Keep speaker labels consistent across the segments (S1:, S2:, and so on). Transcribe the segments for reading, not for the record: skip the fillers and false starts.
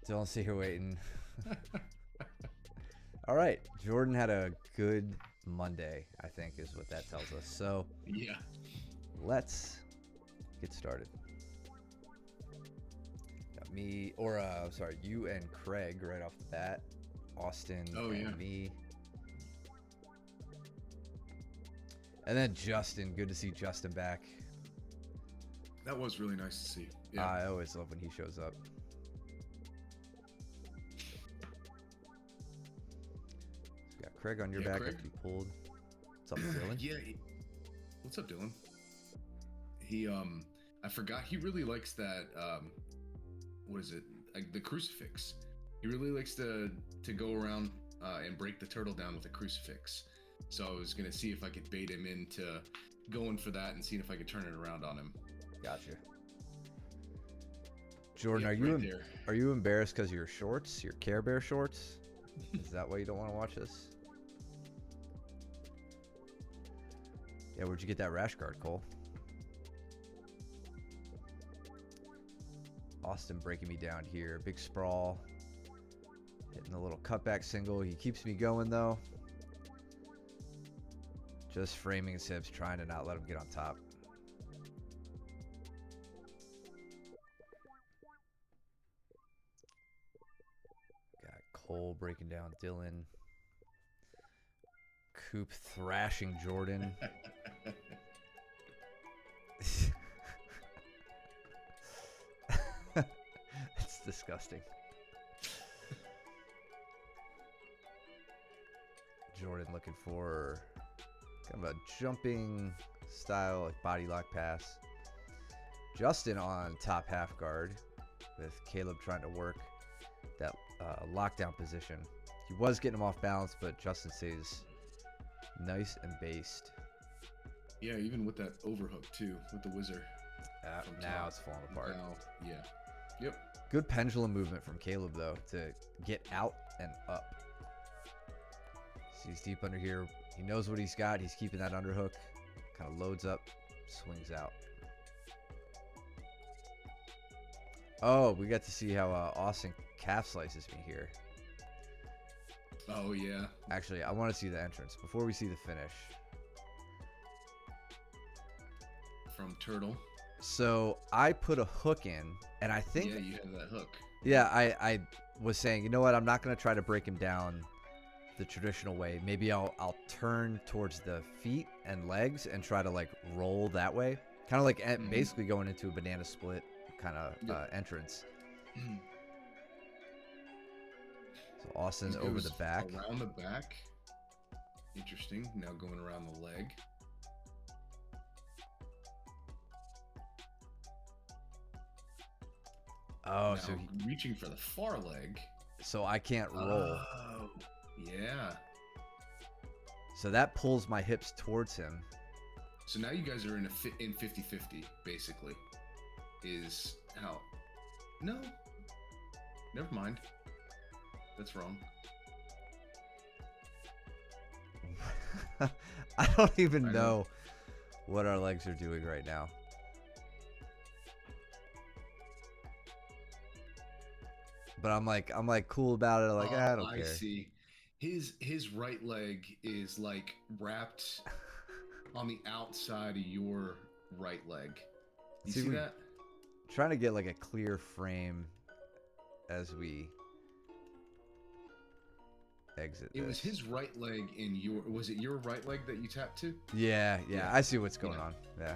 S1: Don't see her waiting. All right, Jordan had a good Monday, I think is what that tells us. So
S2: Yeah.
S1: let's get started. Got me, or sorry, you and Craig right off the bat. Austin
S2: Oh,
S1: and
S2: yeah.
S1: me. And then Justin. Good to see Justin back.
S2: That was really nice to see. Yeah.
S1: I always love when he shows up. So got Craig on your
S2: Yeah,
S1: back
S2: Craig.
S1: after you pulled. What's up, Dylan?
S2: Yeah. What's up, Dylan? He I forgot he really likes that what is it? Like the crucifix. He really likes to go around and break the turtle down with a crucifix. So I was gonna see if I could bait him into going for that and seeing if I could turn it around on him.
S1: Gotcha. Jordan,
S2: Yeah,
S1: are you
S2: right there.
S1: are you embarrassed because of your shorts, your Care Bear shorts? Is that why you don't want to watch this? Yeah, where'd you get that rash guard, Cole? Austin breaking me down here. Big sprawl. Hitting a little cutback single. He keeps me going, though. Just framing his hips, trying to not let him get on top. Got Cole breaking down Dylan. Coop thrashing Jordan. It's disgusting. Jordan looking for kind of a jumping style, like body lock pass. Justin on top half guard with Caleb trying to work that lockdown position. He was getting him off balance, but Justin stays nice and based.
S2: Yeah, even with that overhook too, with the wizard. From
S1: Now
S2: top.
S1: it's falling apart.
S2: Now, yeah. Yep.
S1: Good pendulum movement from Caleb, though, to get out and up. He's deep under here. He knows what he's got. He's keeping that underhook. Kind of loads up, swings out. Oh, we got to see how Austin calf slices me here.
S2: Oh yeah.
S1: Actually, I want to see the entrance before we see the finish.
S2: From turtle.
S1: So I put a hook in, and I think...
S2: Yeah, you have that hook.
S1: Yeah, I was saying, you know what? I'm not going to try to break him down the traditional way. Maybe I'll turn towards the feet and legs and try to like roll that way. Kind of like basically going into a banana split kind of entrance. So Austin over the back.
S2: Around the back. Interesting. Now going around the leg.
S1: Oh,
S2: now
S1: so
S2: reaching for the far leg.
S1: So I can't roll.
S2: Oh, yeah.
S1: So that pulls my hips towards him.
S2: So now you guys are in 50-50 basically. Is how? No. Never mind. That's wrong.
S1: I don't even know what our legs are doing right now. But I'm like cool about it. Like, I don't care.
S2: I see. His right leg is like wrapped on the outside of your right leg. You see that?
S1: Trying to get like a clear frame as we exit.
S2: It was his right leg in your. Was it your right leg that you tapped to?
S1: Yeah. I see what's going on. Yeah.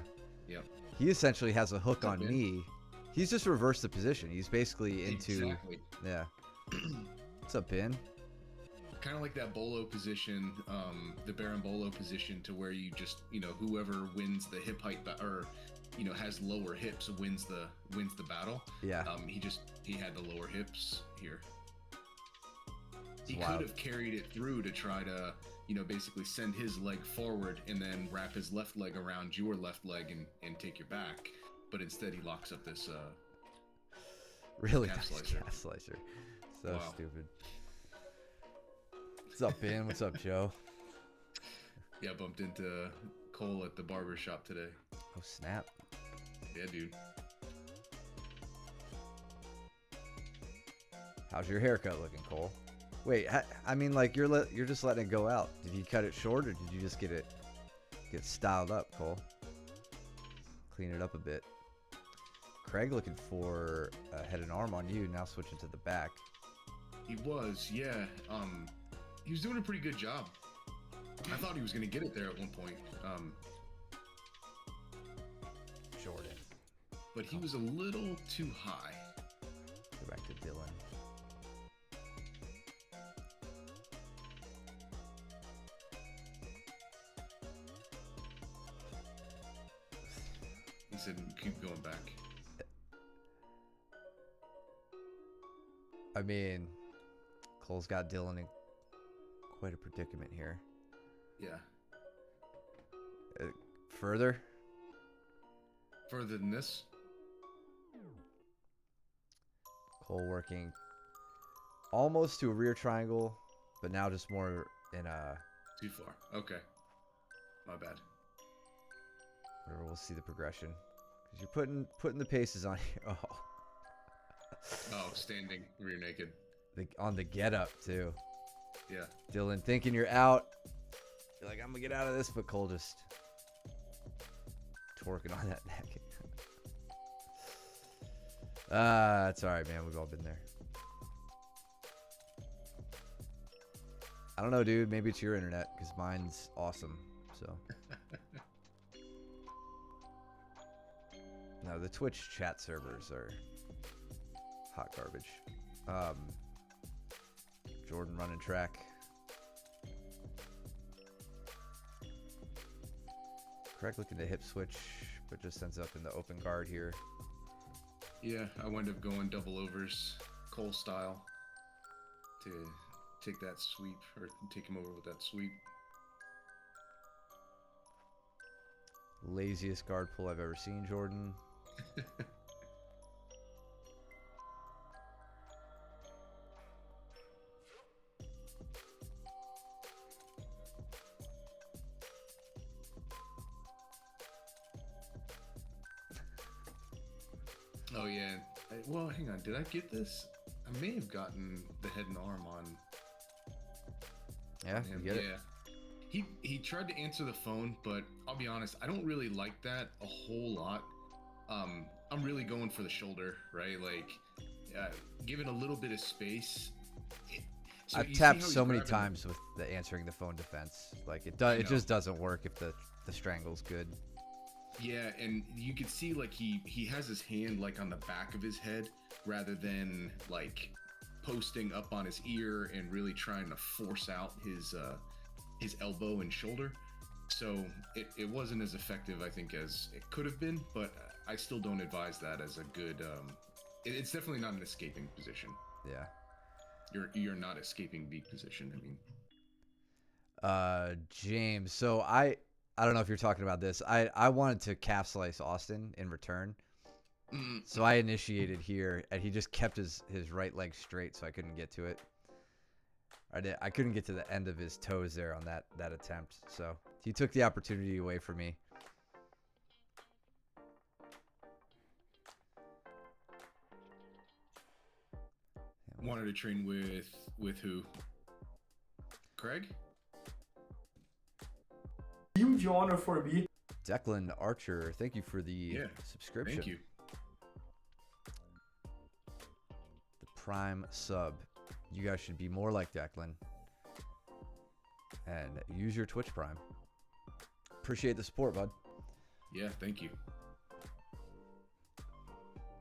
S2: Yep.
S1: He essentially has a hook on me. He's just reversed the position. He's basically into.
S2: Exactly.
S1: Yeah. What's up, Ben?
S2: Kind of like that bolo position, the Berimbolo position, to where you just, whoever wins the hip height or, has lower hips wins the battle.
S1: Yeah.
S2: He had the lower hips here. He
S1: wild.
S2: could have carried it through to try to, basically send his leg forward and then wrap his left leg around your left leg and take your back. But instead he locks up this
S1: really
S2: calf
S1: nice
S2: slicer.
S1: calf slicer. So
S2: Wow.
S1: stupid. What's up, Ben? What's up, Joe?
S2: Yeah, bumped into Cole at the barber shop today.
S1: Oh, snap.
S2: Yeah, dude.
S1: How's your haircut looking, Cole? Wait, I mean, like you're just letting it go out. Did you cut it short, or did you just get styled up, Cole? Clean it up a bit. Craig looking for a head and arm on you. Now switching to the back.
S2: He was, yeah. He was doing a pretty good job. I thought he was going to get it there at one point.
S1: Jordan.
S2: But he was a little too high.
S1: Go back to Dylan.
S2: He said, keep going back.
S1: I mean, Cole's got Dylan in quite a predicament here.
S2: Yeah.
S1: Further?
S2: Further than this?
S1: Cole working almost to a rear triangle, but now just more in a...
S2: Too far. Okay. My bad.
S1: Whatever, we'll see the progression. Because you're putting the paces on here. Oh.
S2: Oh, standing rear naked.
S1: On the get up, too.
S2: Yeah.
S1: Dylan thinking you're out. You're like, I'm going to get out of this, but Cole just twerking on that neck. It's all right, man. We've all been there. I don't know, dude. Maybe it's your internet, because mine's awesome. So. No, the Twitch chat servers are hot garbage. Jordan running track. Craig looking to hip switch, but just ends up in the open guard here.
S2: Yeah, I wind up going double overs, Cole style, to take that sweep, or take him over with that sweep.
S1: Laziest guard pull I've ever seen, Jordan.
S2: Oh yeah. Well, hang on. Did I get this? I may have gotten the head and arm on.
S1: Yeah,
S2: him.
S1: you get it.
S2: He tried to answer the phone, but I'll be honest, I don't really like that a whole lot. I'm really going for the shoulder, right? Like, give it a little bit of space.
S1: I've tapped so many times with the answering the phone defense. Like it just doesn't work if the strangle's good.
S2: Yeah, and you can see like he has his hand like on the back of his head rather than like posting up on his ear and really trying to force out his elbow and shoulder. So it wasn't as effective, I think, as it could have been, but I still don't advise that as a good it's definitely not an escaping position.
S1: Yeah.
S2: You're not escaping beat position,
S1: I mean. James, so I don't know if you're talking about this. I wanted to calf slice Austin in return. So I initiated here, and he just kept his right leg straight, so I couldn't get to it. I couldn't get to the end of his toes there on that attempt. So he took the opportunity away from me.
S2: Wanted to train with who? Craig?
S3: Huge honor for me.
S1: Declan Archer, thank you for the subscription.
S2: Thank you.
S1: The Prime sub. You guys should be more like Declan. And use your Twitch Prime. Appreciate the support, bud.
S2: Yeah, thank you.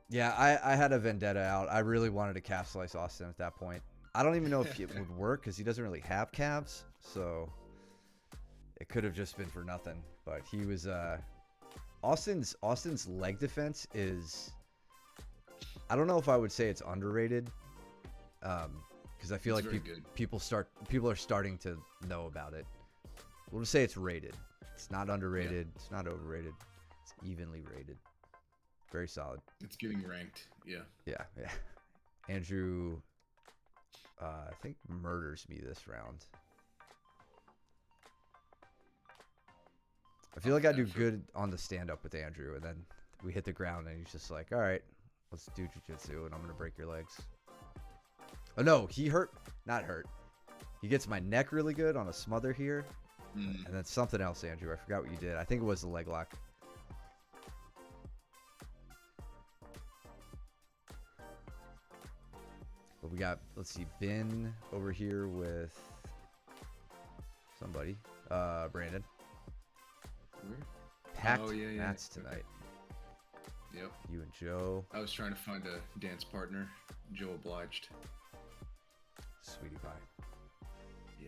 S1: Yeah, I had a vendetta out. I really wanted to calf slice Austin at that point. I don't even know if it would work because he doesn't really have calves. So it could have just been for nothing. But he was Austin's leg defense is, I don't know if I would say it's underrated. Because I feel like people are starting to know about it. We'll just say it's rated. It's not underrated. Yeah. It's not overrated. It's evenly rated. Very solid.
S2: It's getting ranked. Yeah.
S1: Yeah. Andrew, I think murders me this round. I feel like I do good on the stand up with Andrew, and then we hit the ground, and he's just like, "All right, let's do jiu-jitsu, and I'm gonna break your legs." Oh no, he hurt. Not hurt. He gets my neck really good on a smother here.
S2: Mm.
S1: And then something else, Andrew. I forgot what you did. I think it was the leg lock. But we got, let's see, Ben over here with somebody. Brandon.
S2: Where?
S1: Packed
S2: Oh, yeah.
S1: mats
S2: Okay.
S1: tonight.
S2: Yep.
S1: You and Joe.
S2: I was trying to find a dance partner. Joe obliged.
S1: Sweetie pie.
S2: Yeah.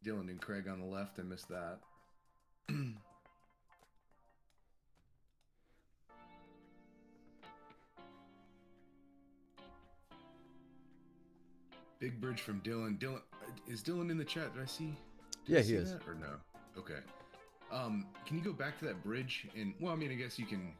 S2: Dylan and Craig on the left. I missed that. Big bridge from Dylan. Dylan, is Dylan in the chat? Did I see? Did
S1: Yeah,
S2: I
S1: he
S2: see
S1: is.
S2: that or no? Okay. Can you go back to that bridge? And well, I mean, I guess you can.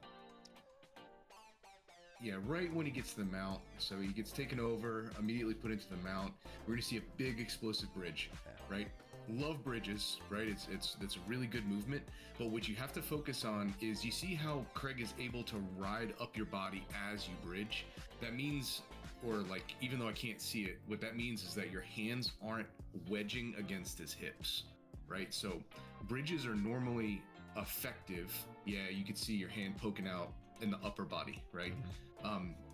S2: Yeah, right when he gets to the mount, so he gets taken over, immediately put into the mount. We're gonna see a big explosive bridge, right? Love bridges, right? It's a really good movement. But what you have to focus on is you see how Craig is able to ride up your body as you bridge. That means, or like, even though I can't see it, what that means is that your hands aren't wedging against his hips, right? So bridges are normally effective. Yeah, you could see your hand poking out in the upper body, right?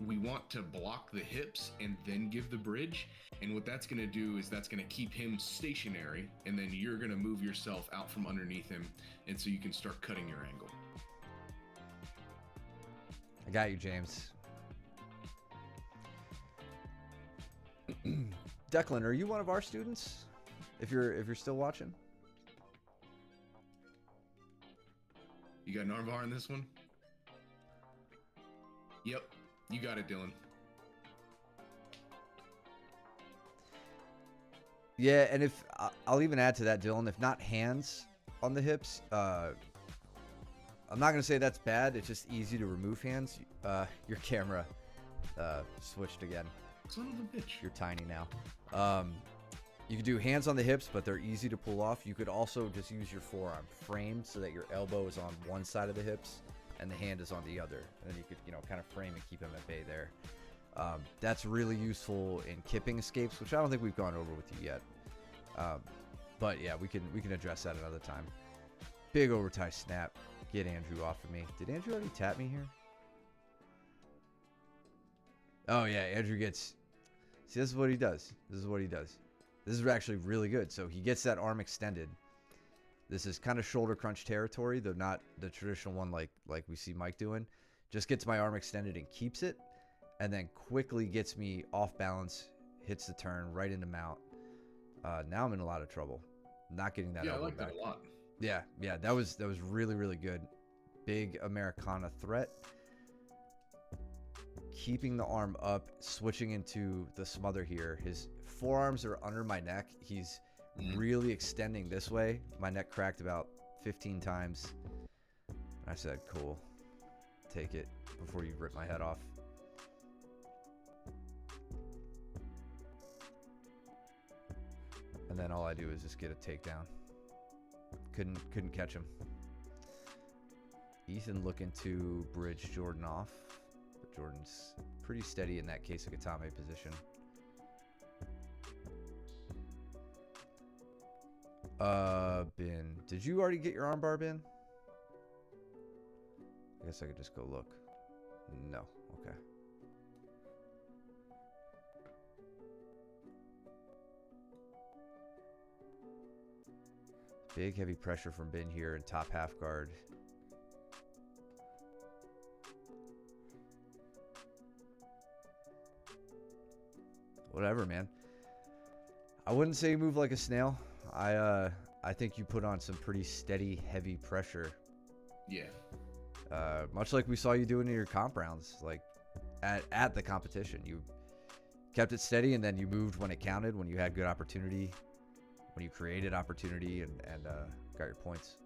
S2: We want to block the hips and then give the bridge. And what that's going to do is that's going to keep him stationary. And then you're going to move yourself out from underneath him. And so you can start cutting your angle.
S1: I got you, James. Declan, are you one of our students? If you're still watching?
S2: You got an armbar in this one? Yep. You got it, Dylan.
S1: Yeah, and if I'll even add to that, Dylan, if not hands on the hips, I'm not gonna say that's bad. It's just easy to remove hands. Your camera switched again.
S2: Son of a bitch.
S1: You're tiny now. You can do hands on the hips, but they're easy to pull off. You could also just use your forearm framed so that your elbow is on one side of the hips and the hand is on the other, and then you could, kind of frame and keep him at bay there. That's really useful in kipping escapes, which I don't think we've gone over with you yet. But yeah, we can address that another time. Big overtie snap. Get Andrew off of me. Did Andrew already tap me here? Oh yeah, Andrew gets. See, this is what he does. This is actually really good. So he gets that arm extended. This is kind of shoulder crunch territory, though not the traditional one like we see Mike doing. Just gets my arm extended and keeps it, and then quickly gets me off balance, hits the turn right into mount. Now I'm in a lot of trouble. Not getting that
S2: Yeah, I
S1: elbow
S2: like
S1: back.
S2: that a lot.
S1: Yeah, that was really, really good. Big Americana threat. Keeping the arm up, switching into the smother here. His forearms are under my neck. He's really extending this way. My neck cracked about 15 times. I said, cool. Take it before you rip my head off. And then all I do is just get a takedown. Couldn't catch him. Ethan looking to bridge Jordan off. But Jordan's pretty steady in that case of Katame position. Ben, did you already get your armbar, Ben? I guess I could just go look. No, okay. Big heavy pressure from Ben here in top half guard. Whatever, man. I wouldn't say you move like a snail. I think you put on some pretty steady, heavy pressure.
S2: Yeah.
S1: Much like we saw you doing in your comp rounds, like at the competition. You kept it steady, and then you moved when it counted, when you had good opportunity, when you created opportunity, and got your points.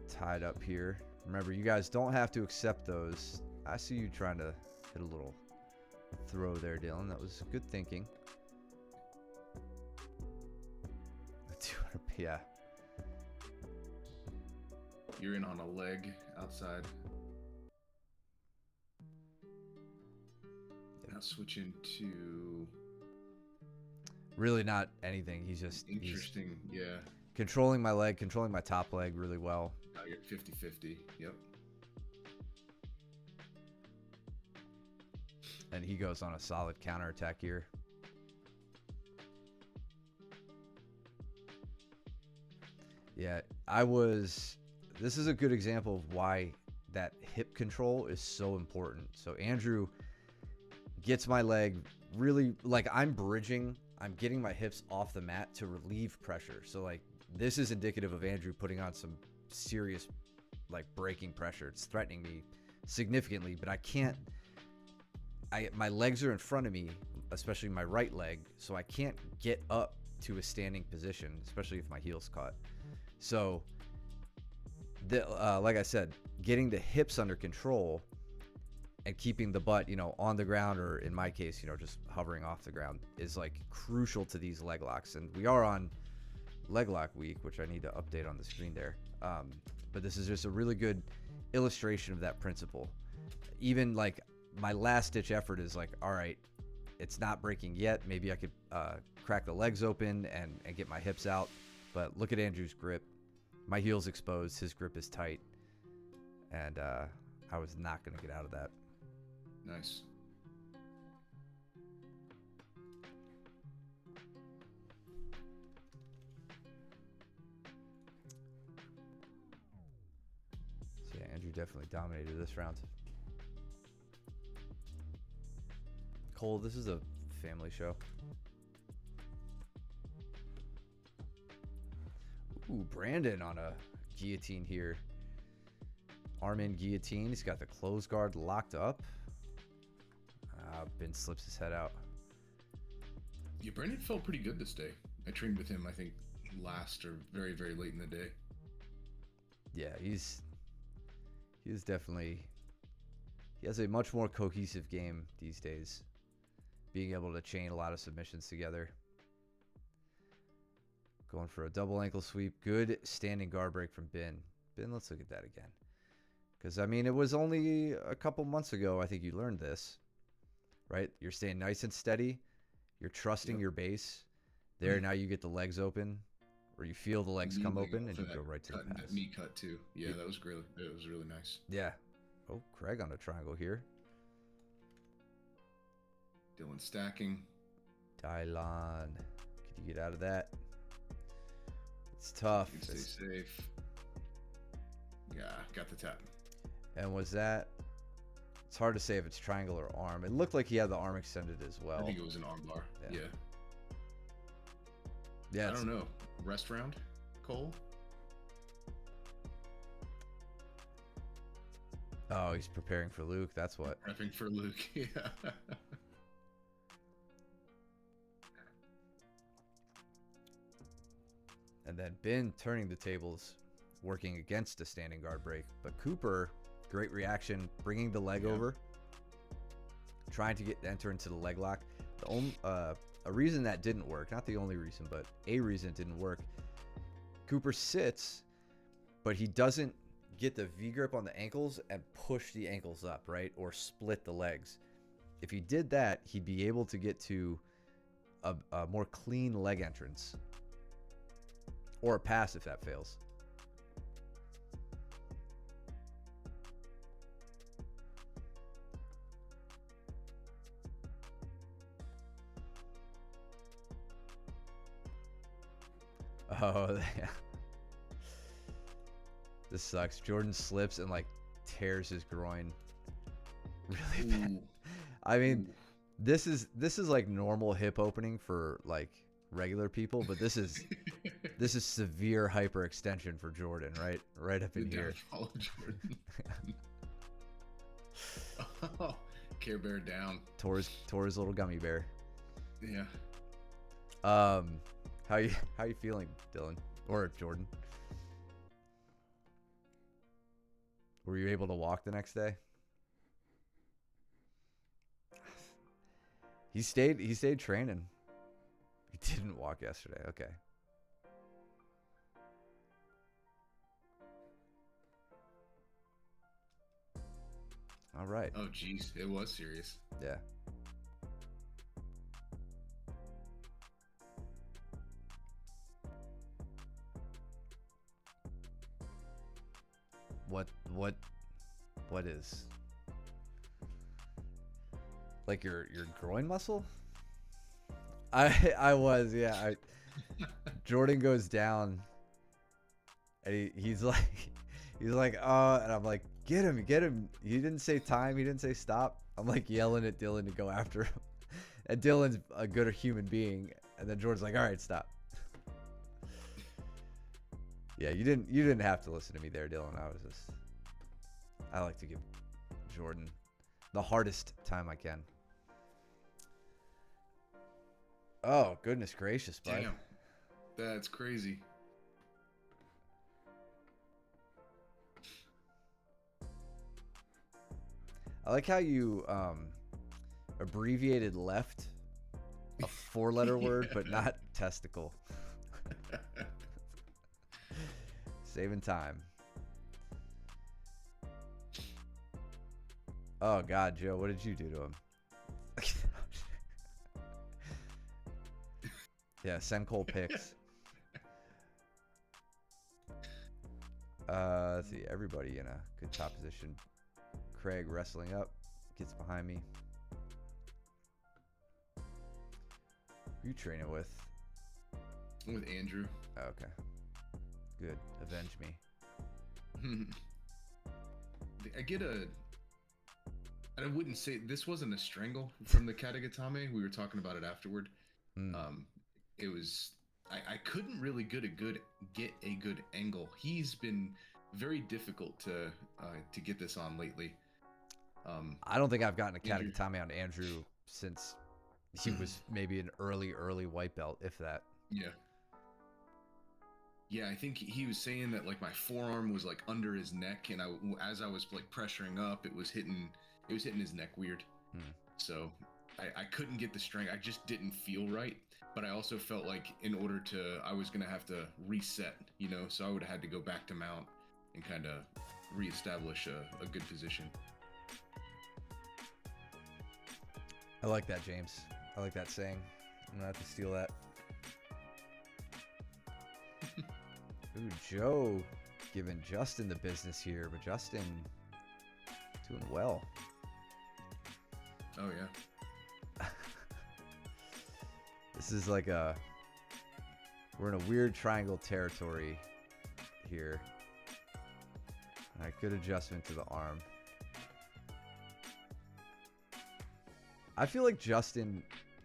S1: Tied up here. Remember, you guys don't have to accept those. I see you trying to hit a little throw there, Dylan. That was good thinking. 200, yeah.
S2: You're in on a leg outside. Now switching to
S1: Really not anything. He's
S2: interesting. Yeah.
S1: controlling my leg, controlling my top leg really well.
S2: Now you're 50-50. Yep.
S1: And he goes on a solid counterattack here. Yeah, this is a good example of why that hip control is so important. So Andrew gets my leg really, like, I'm bridging, I'm getting my hips off the mat to relieve pressure. So like this is indicative of Andrew putting on some serious like breaking pressure. It's threatening me significantly, but I can't, my legs are in front of me, especially my right leg, so I can't get up to a standing position, especially if my heel's caught. So like I said, getting the hips under control and keeping the butt, on the ground, or in my case, just hovering off the ground, is like crucial to these leg locks. And we are on leg lock week, which I need to update on the screen there. But this is just a really good illustration of that principle. Even like my last ditch effort is like, all right, it's not breaking yet. Maybe I could crack the legs open and get my hips out. But look at Andrew's grip. My heel's exposed. His grip is tight. And I was not going to get out of that.
S2: Nice.
S1: So yeah, Andrew definitely dominated this round. Cole, this is a family show. Ooh, Brandon on a guillotine here. Arm in guillotine. He's got the close guard locked up. Ben slips his head out.
S2: Yeah, Brandon felt pretty good this day. I trained with him, I think, last or very, very late in the day.
S1: Yeah, he has a much more cohesive game these days. Being able to chain a lot of submissions together. Going for a double ankle sweep. Good standing guard break from Ben. Ben, let's look at that again. Because, I mean, it was only a couple months ago, I think you learned this. Right? You're staying nice and steady. You're trusting your base. There, now you get the legs open. Or you feel the legs come open and you go right to the pass.
S2: That knee cut, too. Yeah, that was great. It was really nice.
S1: Yeah. Oh, Craig on a triangle here.
S2: Dylan stacking.
S1: Dylan. Could you get out of that? It's tough.
S2: You can stay safe. Yeah, got the tap.
S1: And was that... It's hard to say if it's triangle or arm. It looked like he had the arm extended as well.
S2: I think it was an arm bar. Yeah.
S1: Yeah.
S2: I don't know. Rest round, Cole?
S1: Oh, he's preparing for Luke. That's what.
S2: Prepping for Luke. Yeah.
S1: And then Ben turning the tables, working against a standing guard break. But Cooper, great reaction, bringing the leg over, trying to enter into the leg lock. The only, a reason that didn't work, not the only reason, but a reason it didn't work. Cooper sits, but he doesn't get the V grip on the ankles and push the ankles up, right? Or split the legs. If he did that, he'd be able to get to a more clean leg entrance. Or a pass if that fails. Oh, yeah. This sucks. Jordan slips and like tears his groin really bad. I mean, this is like normal hip opening for like regular people, but this is severe hyperextension for Jordan, right up in here.
S2: Jordan. Oh, Care Bear down.
S1: Tore his little gummy bear.
S2: Yeah.
S1: How you feeling, Dylan or Jordan? Were you able to walk the next day? He stayed training. He didn't walk yesterday. Okay. All right.
S2: Oh, jeez, it was serious.
S1: Yeah. What what is like your groin muscle? I was, yeah. Jordan goes down and he's like and I'm like, get him. He didn't say time, he didn't say stop. I'm like yelling at Dylan to go after him. And Dylan's a good human being, and then Jordan's like, all right, stop. Yeah, you didn't have to listen to me there, Dylan. I like to give Jordan the hardest time I can. Oh, goodness gracious, bud.
S2: Damn, that's crazy.
S1: I like how you abbreviated left, a 4-letter word, but not testicle. Saving time. Oh God, Joe, what did you do to him? Yeah, send Cole picks. Let's see, everybody in a good top position. Craig wrestling up, gets behind me. Who you training with?
S2: I'm with Andrew.
S1: Oh, okay. Good. Avenge me.
S2: I wouldn't say this wasn't a strangle from the Katagatame. We were talking about it afterward. It was I couldn't really get a good angle. He's been very difficult to get this on lately.
S1: I don't think I've gotten a Katagatame on Andrew since he was maybe an early white belt, if that.
S2: Yeah, I think he was saying that like my forearm was like under his neck, and as I was like pressuring up, it was hitting his neck weird. So I couldn't get the strength. I just didn't feel right. But I also felt like I was gonna have to reset, so I would have had to go back to mount and kind of reestablish a good position.
S1: I like that, James. I like that saying. I'm gonna have to steal that. Ooh, Joe giving Justin the business here, but Justin doing well.
S2: Oh yeah.
S1: This is like we're in a weird triangle territory here. All right, good adjustment to the arm. I feel like Justin,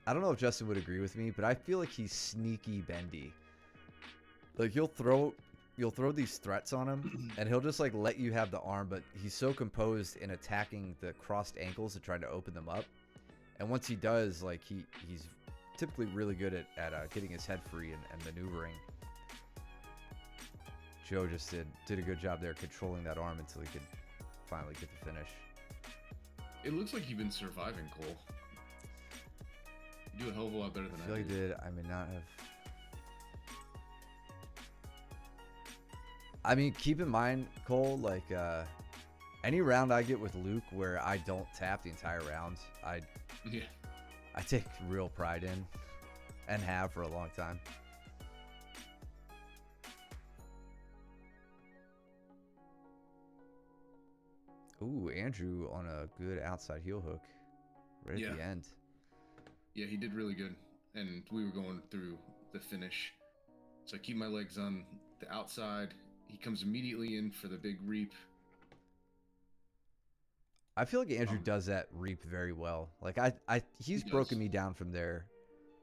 S1: I don't know if Justin would agree with me, but I feel like he's sneaky bendy. Like you'll throw these threats on him and he'll just like let you have the arm, but he's so composed in attacking the crossed ankles and trying to open them up. And once he does, like he's typically really good at getting his head free and maneuvering. Joe just did a good job there controlling that arm until he could finally get the finish.
S2: It looks like you've been surviving, Cole. You do a hell of a lot better than I
S1: feel like I
S2: did.
S1: did. I may not have. I mean, keep in mind, Cole, like any round I get with Luke where I don't tap the entire round, I take real pride in and have for a long time. Ooh, Andrew on a good outside heel hook right at the end.
S2: Yeah, he did really good. And we were going through the finish. So I keep my legs on the outside. He comes immediately in for the big reap.
S1: I feel like Andrew does that reap very well. Like he's broken me down from there.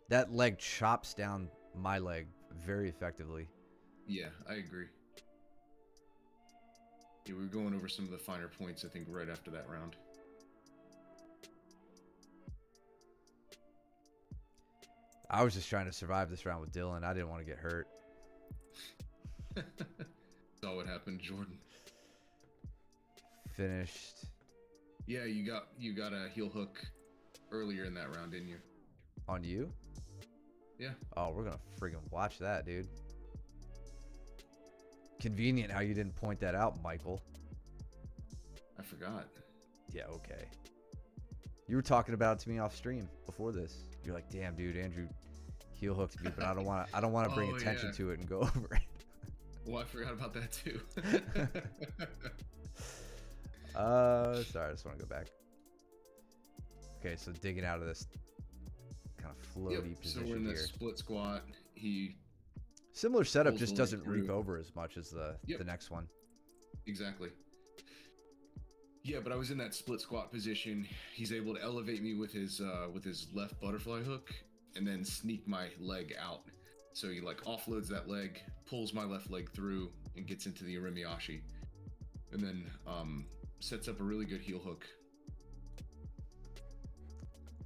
S1: That leg chops down my leg very effectively.
S2: Yeah, I agree. Yeah, we were going over some of the finer points, I think, right after that round.
S1: I was just trying to survive this round with Dylan. I didn't want to get hurt.
S2: Saw what happened, Jordan.
S1: Finished.
S2: Yeah, you got a heel hook earlier in that round, didn't you?
S1: On you?
S2: Yeah.
S1: Oh, we're gonna friggin' watch that, dude. Convenient how you didn't point that out, Michael.
S2: I forgot.
S1: Yeah, okay. You were talking about it to me off stream before this. You're like, damn, dude, Andrew heel hooked me, but I don't want to bring
S2: Oh,
S1: attention
S2: yeah.
S1: to it and go over it.
S2: Well, I forgot about that too.
S1: Sorry, I just want to go back. Okay, so digging out of this kind of floaty
S2: Yep,
S1: position
S2: so we're in
S1: here.
S2: that split squat. He
S1: Similar setup,
S2: pulls
S1: just
S2: the leg
S1: doesn't reap
S2: through.
S1: over as much as the
S2: Yep.
S1: next one.
S2: Exactly. Yeah, but I was in that split squat position. He's able to elevate me with his left butterfly hook and then sneak my leg out. So he like offloads that leg, pulls my left leg through, and gets into the Irimiyashi. And then sets up a really good heel hook.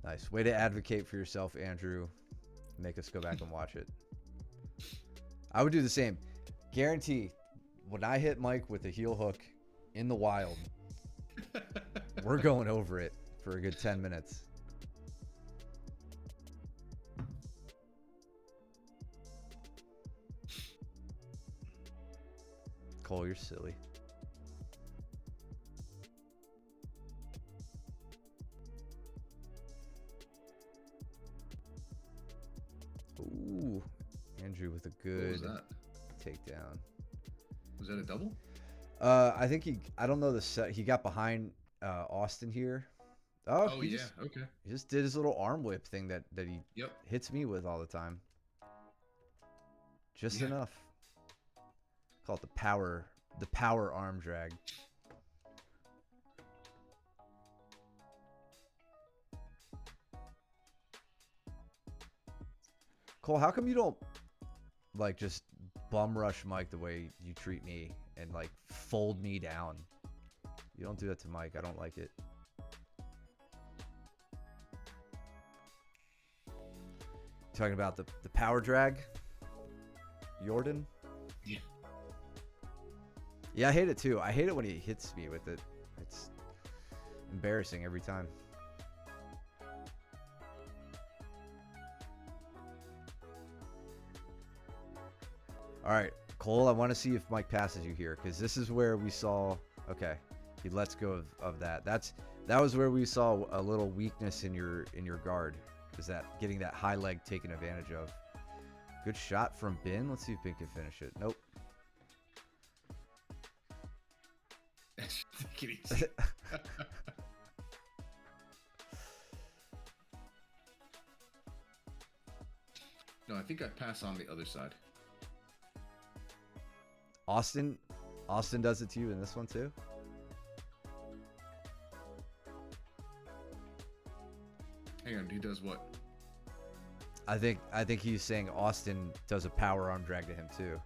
S1: Nice. Way to advocate for yourself, Andrew. Make us go back and watch it. I would do the same. Guarantee, when I hit Mike with a heel hook in the wild, we're going over it for a good 10 minutes. Cole, you're silly. Ooh, Andrew with a
S2: What was
S1: good
S2: that?
S1: takedown.
S2: Was that a double?
S1: I think I don't know the set. He got behind Austin here. Oh,
S2: Oh,
S1: he
S2: yeah.
S1: just,
S2: Okay.
S1: he just did his little arm whip thing that he
S2: Yep.
S1: hits me with all the time. Just
S2: Yeah.
S1: enough. Call it the power arm drag. Cole, how come you don't like just bum rush Mike the way you treat me and like fold me down? You don't do that to Mike. I don't like it. Talking about the power drag? Jordan?
S2: Yeah.
S1: Yeah, I hate it too. I hate it when he hits me with it. It's embarrassing every time. All right, Cole, I want to see if Mike passes you here because this is where we saw. Okay, he lets go of that. That was where we saw a little weakness in your guard. Is that getting that high leg taken advantage of? Good shot from Bin. Let's see if Bin can finish it. Nope.
S2: Take it easy. No, I think I pass on the other side.
S1: Austin does it to you in this one too.
S2: Hang on, he does what?
S1: I think he's saying Austin does a power arm drag to him too.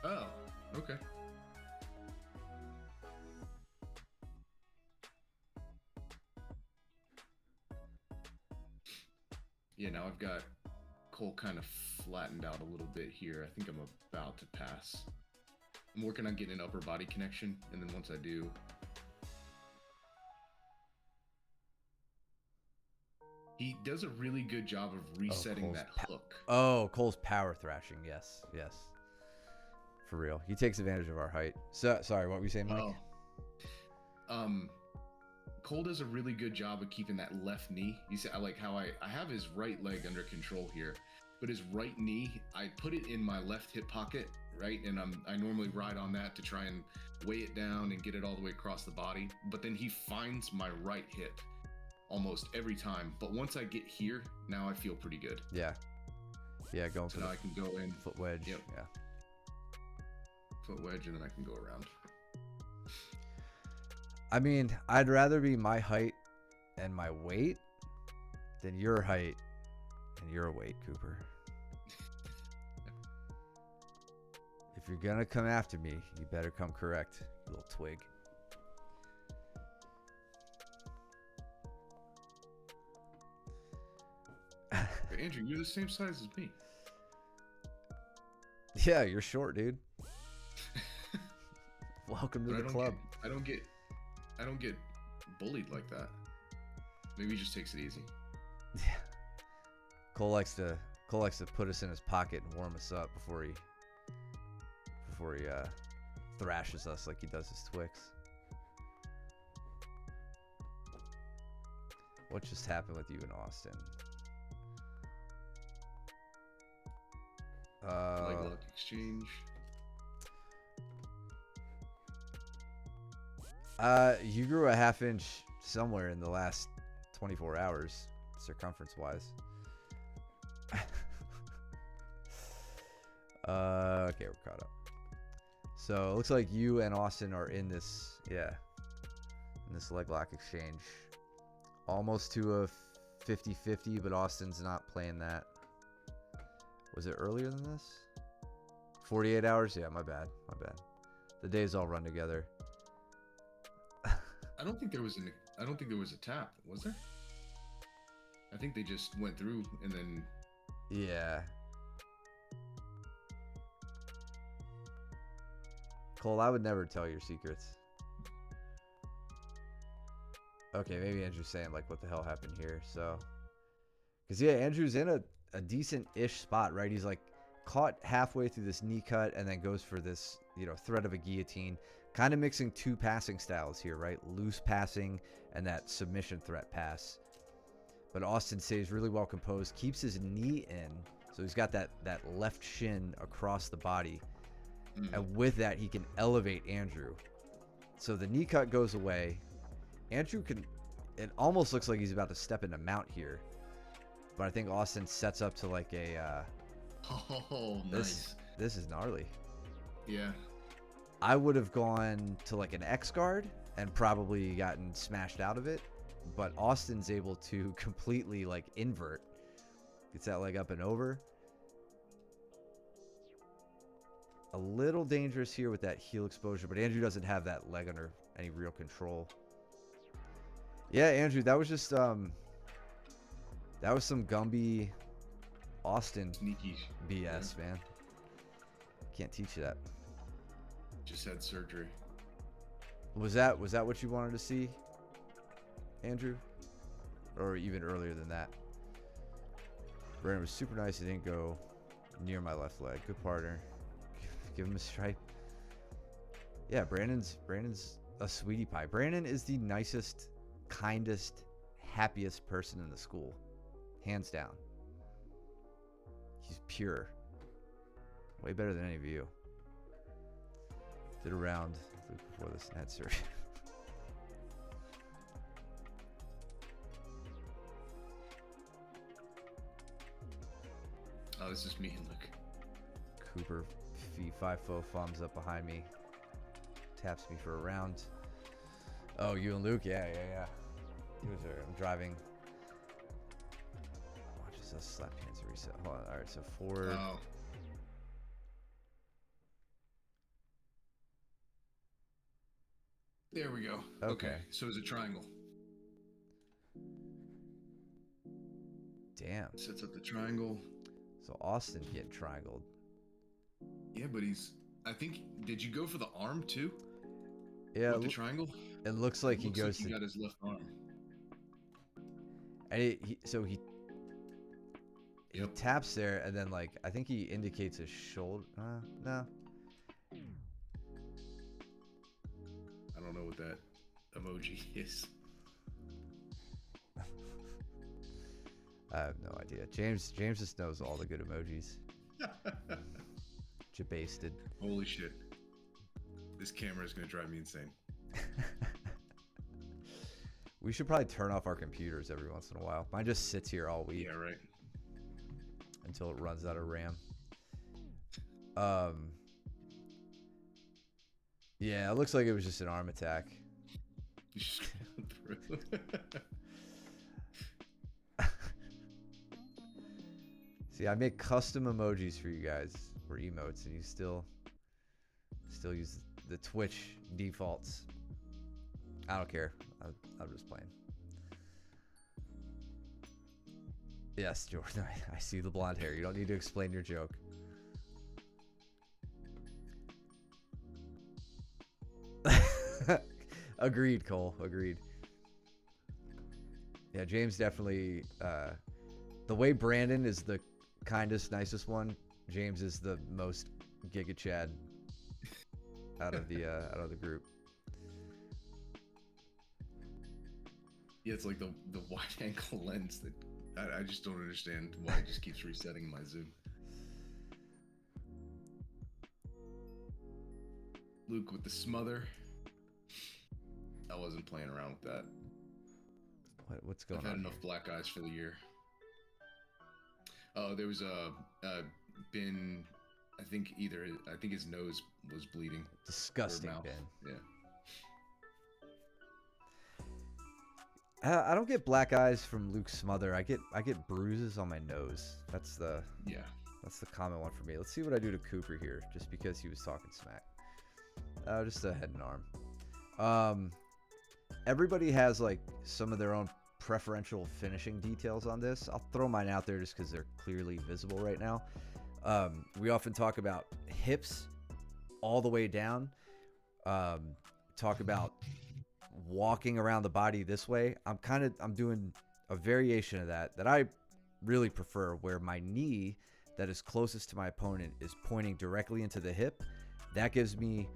S2: Oh, okay. Yeah, now I've got Cole kind of flattened out a little bit here. I think I'm about to pass. I'm working on getting an upper body connection, and then once I do, he does a really good job of resetting
S1: Cole's
S2: that hook.
S1: Oh, Cole's power thrashing. Yes. For real. He takes advantage of our height. So sorry, what were you saying, Mike?
S2: Oh. Cole does a really good job of keeping that left knee. You see, I like how I have his right leg under control here, but his right knee, I put it in my left hip pocket, right? And I normally ride on that to try and weigh it down and get it all the way across the body. But then he finds my right hip almost every time. But once I get here, now I feel pretty good.
S1: Yeah, going
S2: So
S1: for
S2: now
S1: the
S2: I can go in
S1: foot wedge.
S2: Yep.
S1: Yeah.
S2: foot wedge, and then I can go around.
S1: I mean, I'd rather be my height and my weight than your height and your weight, Cooper. If you're gonna come after me, you better come correct, you little twig.
S2: Hey, Andrew, you're the same size as me.
S1: Yeah, you're short, dude. Welcome to
S2: But
S1: the club.
S2: I don't get bullied like that. Maybe he just takes it easy.
S1: Yeah. Cole likes to put us in his pocket and warm us up before he thrashes us like he does his Twix. What just happened with you in Austin?
S2: Leg lock exchange.
S1: You grew a half inch somewhere in the last 24 hours, circumference wise. Okay, we're caught up. So it looks like you and Austin are in this, in this leg lock exchange. Almost to a 50-50, but Austin's not playing that. Was it earlier than this? 48 hours? Yeah, my bad. The days all run together.
S2: I don't think there was a tap, was there? I think they just went through and then.
S1: Yeah. Cole, I would never tell your secrets. Okay, maybe Andrew's saying, like, what the hell happened here, so. Because, yeah, Andrew's in a decent-ish spot, right? He's, like, caught halfway through this knee cut and then goes for this, threat of a guillotine. Kind of mixing two passing styles here, right? Loose passing and that submission threat pass. But Austin stays really well composed, keeps his knee in, so he's got that left shin across the body. And with that, he can elevate Andrew. So the knee cut goes away. Andrew it almost looks like he's about to step into mount here. But I think Austin sets up to like a...
S2: nice.
S1: This is gnarly.
S2: Yeah.
S1: I would have gone to like an X guard and probably gotten smashed out of it. But Austin's able to completely like invert. Gets that leg up and over. A little dangerous here with that heel exposure, but Andrew doesn't have that leg under any real control. Yeah, Andrew, that was just that was some Gumby Austin
S2: Sneaky
S1: BS, man. Can't teach you that.
S2: Just had surgery.
S1: Was that what you wanted to see, Andrew? Or even earlier than that? Brandon was super nice. He didn't go near my left leg. Good partner. Give him a stripe. Yeah, Brandon's a sweetie pie. Brandon is the nicest, kindest, happiest person in the school. Hands down. He's pure. Way better than any of you. Did a round before this net surgery.
S2: Oh, this is me and Luke.
S1: Cooper FIFO thumbs up behind me. Taps me for a round. Oh, you and Luke? Yeah. I'm driving. Watches us slap hands reset. Hold on. All right, so forward.
S2: Oh. There we go.
S1: Okay.
S2: So it's a triangle.
S1: Damn.
S2: Sets up the triangle.
S1: So Austin getting triangled.
S2: Yeah, but I think, did you go for the arm too?
S1: Yeah.
S2: With the triangle?
S1: It looks like he goes
S2: he got his left arm.
S1: And he taps there, and then like I think he indicates his shoulder. No.
S2: I don't know what that emoji is.
S1: I have no idea. James just knows all the good emojis. Jabasted.
S2: Holy shit. This camera is going to drive me insane.
S1: We should probably turn off our computers every once in a while. Mine just sits here all week.
S2: Yeah, right.
S1: Until it runs out of RAM. Yeah, it looks like it was just an arm attack.
S2: You just went through.
S1: See, I make custom emojis for you guys, or emotes, and you still use the Twitch defaults. I don't care. I'm just playing. Yes, Jordan. I see the blonde hair. You don't need to explain your joke. Agreed, Cole. Agreed. Yeah, James definitely. The way Brandon is the kindest, nicest one, James is the most Giga Chad out of the group.
S2: Yeah, it's like the wide angle lens that I just don't understand why it just keeps resetting my zoom. Luke with the smother. I wasn't playing around with that.
S1: What's going
S2: I've had
S1: on
S2: enough
S1: here?
S2: black eyes for the year. Oh, there was been, I think his nose was bleeding.
S1: Disgusting,
S2: Or mouth.
S1: Ben.
S2: Yeah.
S1: I don't get black eyes from Luke's smother. I get bruises on my nose. That's the common one for me. Let's see what I do to Cooper here, just because he was talking smack. Just a head and arm. Everybody has like some of their own preferential finishing details on this. I'll throw mine out there just because they're clearly visible right now. We often talk about hips all the way down. Talk about walking around the body this way. I'm doing a variation of that I really prefer, where my knee that is closest to my opponent is pointing directly into the hip. That gives me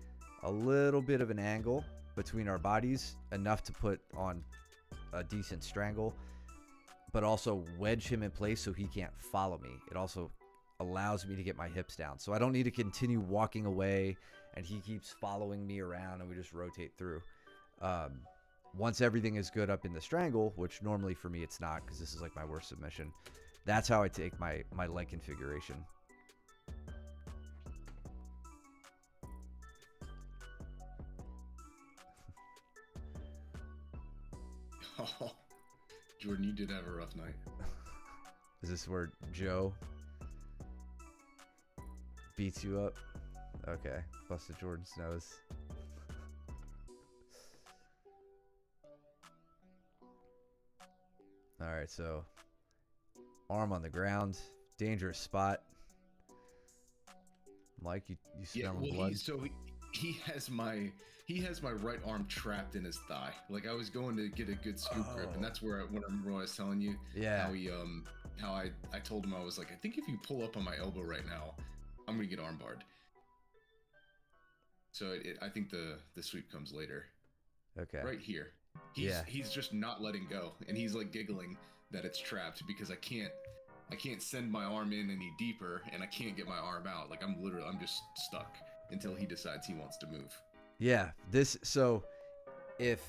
S1: a little bit of an angle between our bodies, enough to put on a decent strangle, but also wedge him in place so he can't follow me. It also allows me to get my hips down, so I don't need to continue walking away and he keeps following me around and we just rotate through. Once everything is good up in the strangle, which normally for me it's not, because this is like my worst submission, that's how I take my leg configuration.
S2: Oh, Jordan, you did have a rough night.
S1: Is this where Joe beats you up? Okay, busted Jordan's nose. All right, so arm on the ground, dangerous spot. Mike, you smelling blood?
S2: He has my right arm trapped in his thigh. Like, I was going to get a good scoop grip, and that's where I remember what I was telling you.
S1: Yeah.
S2: How I told him, I was like, I think if you pull up on my elbow right now, I'm gonna get armbarred. So I think the sweep comes later.
S1: Okay.
S2: Right here. He's just not letting go, and he's like giggling that it's trapped because I can't send my arm in any deeper, and I can't get my arm out. Like, I'm just stuck until he decides he wants to move.
S1: Yeah. So if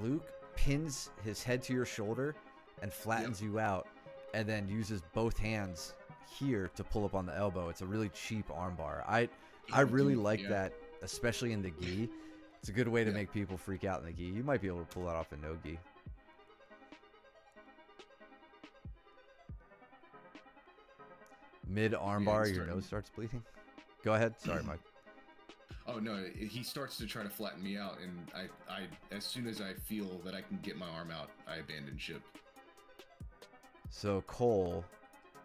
S1: Luke pins his head to your shoulder and flattens you out, and then uses both hands here to pull up on the elbow, it's a really cheap armbar. I really like that, especially in the gi. It's a good way to make people freak out in the gi. You might be able to pull that off in no gi. Mid armbar, your nose starts bleeding. Go ahead. Sorry, Mike.
S2: Oh no, he starts to try to flatten me out, and I as soon as I feel that I can get my arm out, I abandon ship.
S1: So Cole,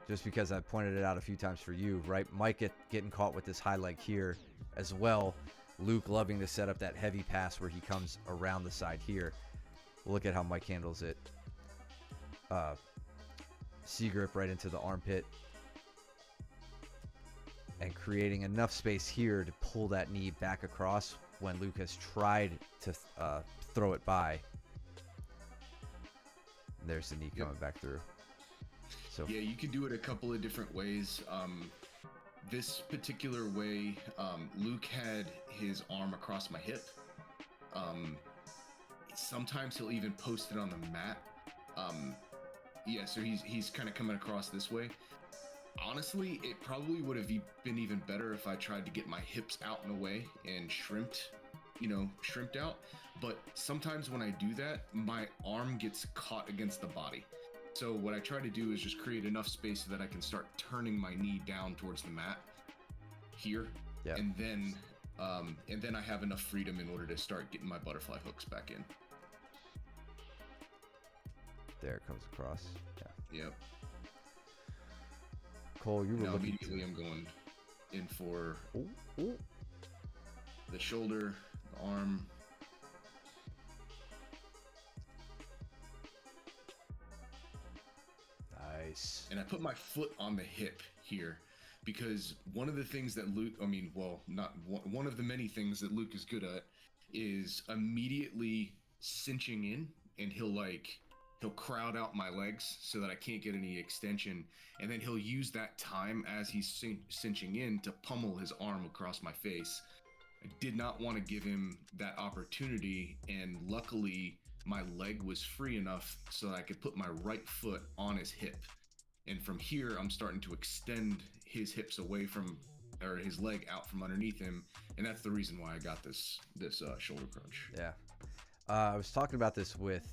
S1: just because I pointed it out a few times for you, right? Mike getting caught with this high leg here as well. Luke loving to set up that heavy pass where he comes around the side here. Look at how Mike handles it. C-grip right into the armpit. And creating enough space here to pull that knee back across when Luke has tried to throw it by. And there's the knee coming back through. So
S2: yeah, you can do it a couple of different ways. This particular way, Luke had his arm across my hip. Sometimes he'll even post it on the mat. Yeah, so he's kind of coming across this way. Honestly, it probably would have been even better if I tried to get my hips out and away and shrimped out. But sometimes when I do that, my arm gets caught against the body. So what I try to do is just create enough space so that I can start turning my knee down towards the mat here.
S1: Yeah.
S2: And then I have enough freedom in order to start getting my butterfly hooks back in.
S1: there it comes across. Yeah.
S2: Yep.
S1: Cole, you were
S2: Now
S1: looking
S2: immediately I'm going in for
S1: Ooh.
S2: the shoulder, the arm.
S1: Nice.
S2: And I put my foot on the hip here because one of the things that Luke, not one of the many things that Luke is good at is immediately cinching in, and he'll like he'll crowd out my legs so that I can't get any extension, and then he'll use that time as he's cinching in to pummel his arm across my face. I did not want to give him that opportunity, and luckily my leg was free enough so that I could put my right foot on his hip. And from here, I'm starting to extend his hips away from, or his leg out from underneath him, and that's the reason why I got this shoulder crunch.
S1: Yeah. I was talking about this with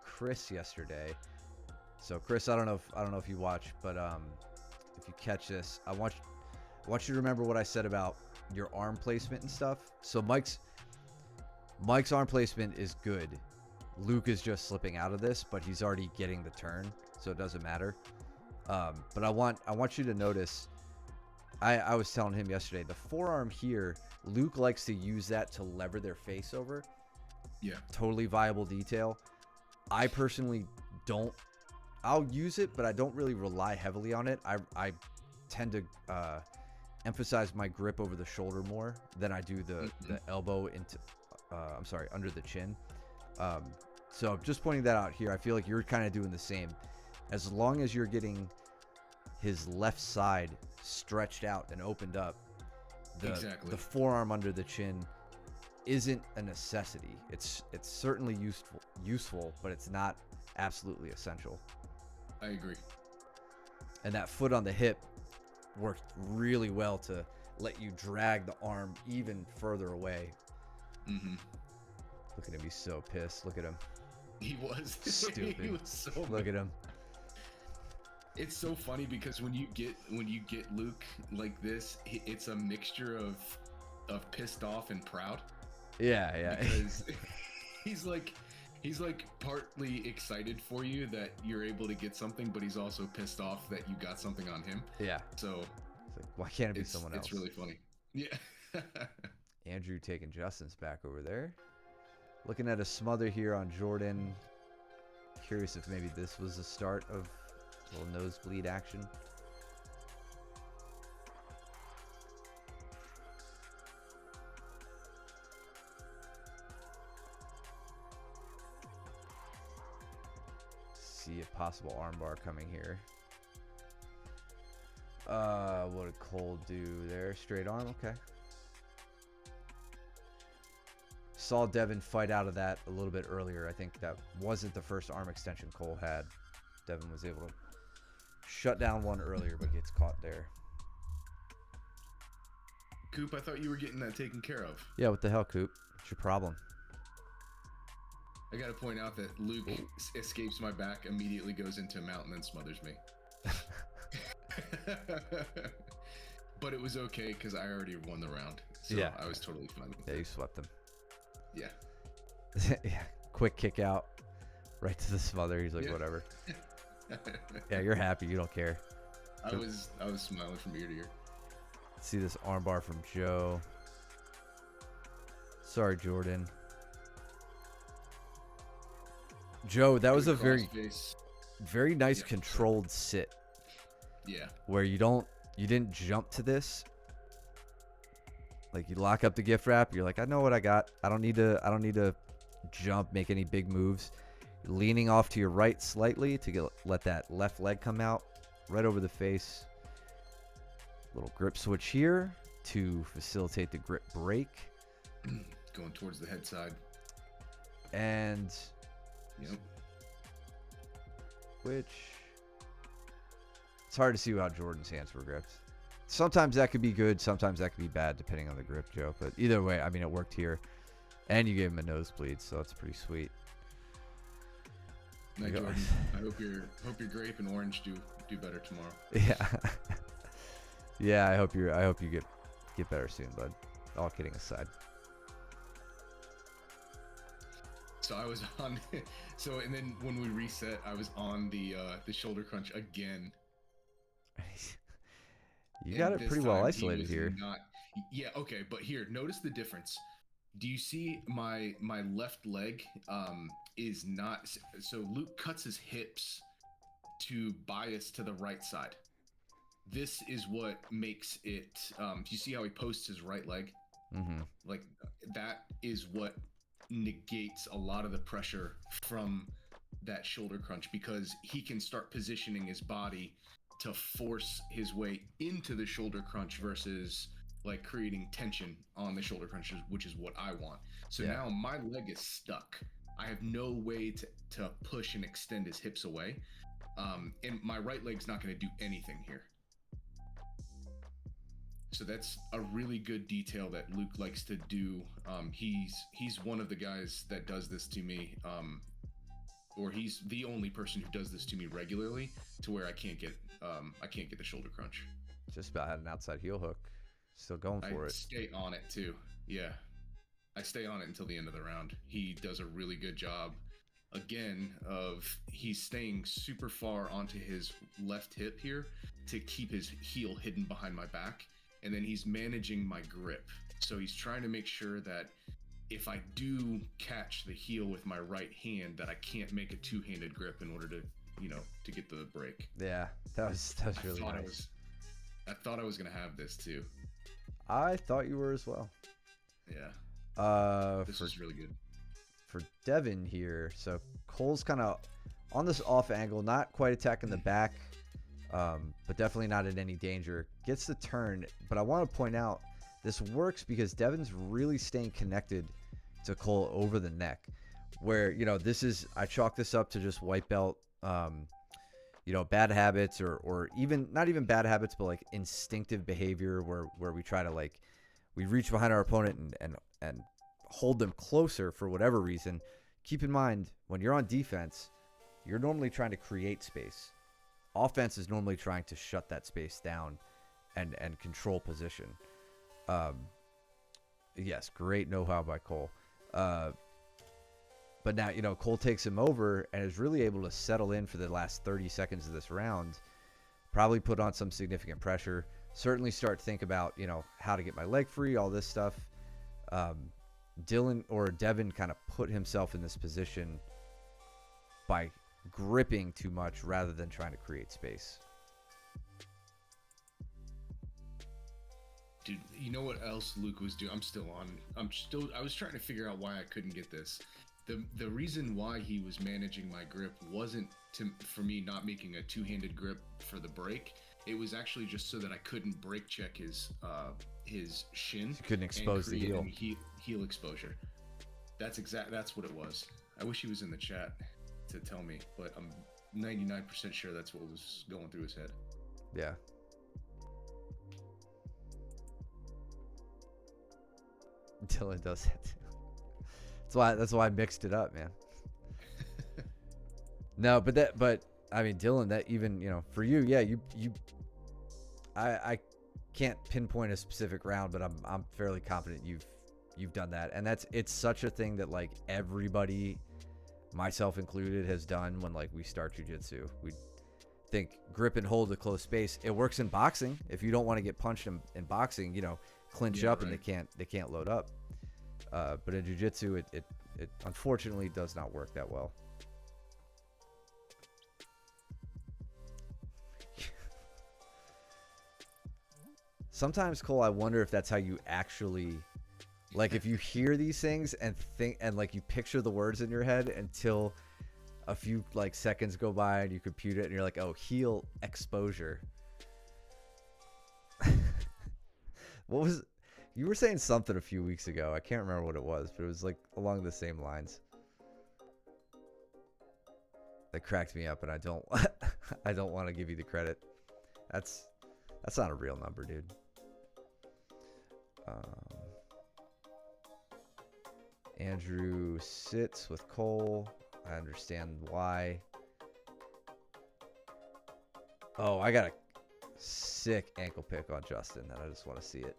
S1: Chris yesterday. So Chris, I don't know if you watch, but if you catch this, I want you to remember what I said about your arm placement and stuff. So Mike's arm placement is good. Luke is just slipping out of this, but he's already getting the turn, so it doesn't matter. But I want you to notice. I was telling him yesterday, the forearm here, Luke likes to use that to lever their face over.
S2: Yeah.
S1: Totally viable detail. I personally don't. I'll use it, but I don't really rely heavily on it. I tend to emphasize my grip over the shoulder more than I do the elbow into, under the chin. So just pointing that out here, I feel like you're kind of doing the same. As long as you're getting his left side stretched out and opened up, the forearm under the chin isn't a necessity. It's certainly useful, but it's not absolutely essential.
S2: I agree.
S1: And that foot on the hip worked really well to let you drag the arm even further away.
S2: Mm-hmm.
S1: Look at him, he's so pissed. Look at him.
S2: He was
S1: stupid.
S2: He was so
S1: Look at him.
S2: It's so funny because when you get Luke like this, it's a mixture of pissed off and proud.
S1: Yeah.
S2: Because he's like partly excited for you that you're able to get something, but he's also pissed off that you got something on him.
S1: Yeah.
S2: So
S1: it's like, why can't it be someone else?
S2: It's really funny. Yeah.
S1: Andrew taking Justin's back over there. Looking at a smother here on Jordan. Curious if maybe this was the start of a little nosebleed action. See a possible armbar coming here. What did Cole do there? Straight arm, okay. Saw Devin fight out of that a little bit earlier. I think that wasn't the first arm extension Cole had. Devin was able to shut down one earlier, but gets caught there.
S2: Coop, I thought you were getting that taken care of.
S1: Yeah, what the hell, Coop? What's your problem?
S2: I gotta point out that Luke escapes my back, immediately goes into a mount, and then smothers me. But it was okay because I already won the round, so yeah. I was totally fine with
S1: it. You swept them.
S2: Yeah.
S1: Yeah. Quick kick out, right to the smother. He's like, whatever. Yeah, you're happy. You don't care.
S2: I was smiling from ear to ear.
S1: See this armbar from Joe. Sorry, Jordan. Joe, that was a very nice controlled sit.
S2: Yeah.
S1: Where you didn't jump to this. Like you lock up the gift wrap, you're like, I know what I got. I don't need to jump, make any big moves. You're leaning off to your right slightly to let that left leg come out right over the face. Little grip switch here to facilitate the grip break.
S2: Going towards the head side.
S1: And which it's hard to see how Jordan's hands were gripped. Sometimes that could be good, sometimes that could be bad depending on the grip, Joe. But either way, I mean, it worked here. And you gave him a nosebleed, so that's pretty sweet.
S2: Night, Jordan. I hope your grape and orange do better tomorrow.
S1: Yeah. Yeah, I hope you get better soon, bud. All kidding aside.
S2: So I was on and then when we reset, I was on the shoulder crunch again.
S1: You got it pretty well isolated here.
S2: Yeah, okay, but here, notice the difference. Do you see my left leg is not, so Luke cuts his hips to bias to the right side. This is what makes it, do you see how he posts his right leg?
S1: Mm-hmm.
S2: Like that is what negates a lot of the pressure from that shoulder crunch because he can start positioning his body to force his way into the shoulder crunch versus like creating tension on the shoulder crunch, which is what I want. So
S1: Yeah.
S2: now my leg is stuck. I have no way to push and extend his hips away. And my right leg's not going to do anything here. So that's a really good detail that Luke likes to do. He's one of the guys that does this to me, or he's the only person who does this to me regularly, to where I can't get the shoulder crunch.
S1: Just about had an outside heel hook. Still going for
S2: I
S1: it.
S2: stay on it too. Yeah, I stay on it until the end of the round. He does a really good job. Again, he's staying super far onto his left hip here to keep his heel hidden behind my back. And then he's managing my grip. So he's trying to make sure that if I do catch the heel with my right hand, that I can't make a two-handed grip in order to, to get the break.
S1: Yeah, that was really nice.
S2: I thought I was going to have this too.
S1: I thought you were as well.
S2: Yeah. This is really good.
S1: For Devin here, so Cole's kind of on this off angle, not quite attacking the back, but definitely not in any danger. Gets the turn, but I want to point out this works because Devin's really staying connected to Cole over the neck, where, I chalk this up to just white belt, bad habits or even not even bad habits, but like instinctive behavior where we try to we reach behind our opponent and hold them closer for whatever reason. Keep in mind, when you're on defense, you're normally trying to create space. Offense is normally trying to shut that space down and control position. Yes, great know-how by Cole. But now, Cole takes him over and is really able to settle in for the last 30 seconds of this round. Probably put on some significant pressure. Certainly start to think about, how to get my leg free, all this stuff. Devin kind of put himself in this position by gripping too much rather than trying to create space.
S2: Dude, you know what else Luke was doing? I was trying to figure out why I couldn't get this. The reason why he was managing my grip wasn't for me not making a two-handed grip for the break. It was actually just so that I couldn't break check his shin.
S1: You couldn't expose the heel.
S2: Heel exposure. That's what it was. I wish he was in the chat to tell me, but I'm 99% sure that's what was going through his head.
S1: Yeah. Dylan does that too. That's why I mixed it up, man. No, but I mean, Dylan, that even, for you, yeah, I can't pinpoint a specific round, but I'm fairly confident you've done that. And it's such a thing that everybody, myself included, has done when we start jiu-jitsu. We think grip and hold a close space. It works in boxing. If you don't want to get punched in boxing, clinch up, right, and they can't load up. But in jiu-jitsu, it unfortunately does not work that well. Sometimes, Cole, I wonder if that's how you actually, if you hear these things and think and you picture the words in your head until a few seconds go by and you compute it and you're like, oh, heel exposure. What was you were saying something a few weeks ago? I can't remember what it was, but it was along the same lines. That cracked me up, and I don't want to give you the credit. That's not a real number, dude. Andrew sits with Cole. I understand why. Oh, I got a sick ankle pick on Justin, and I just want to see it.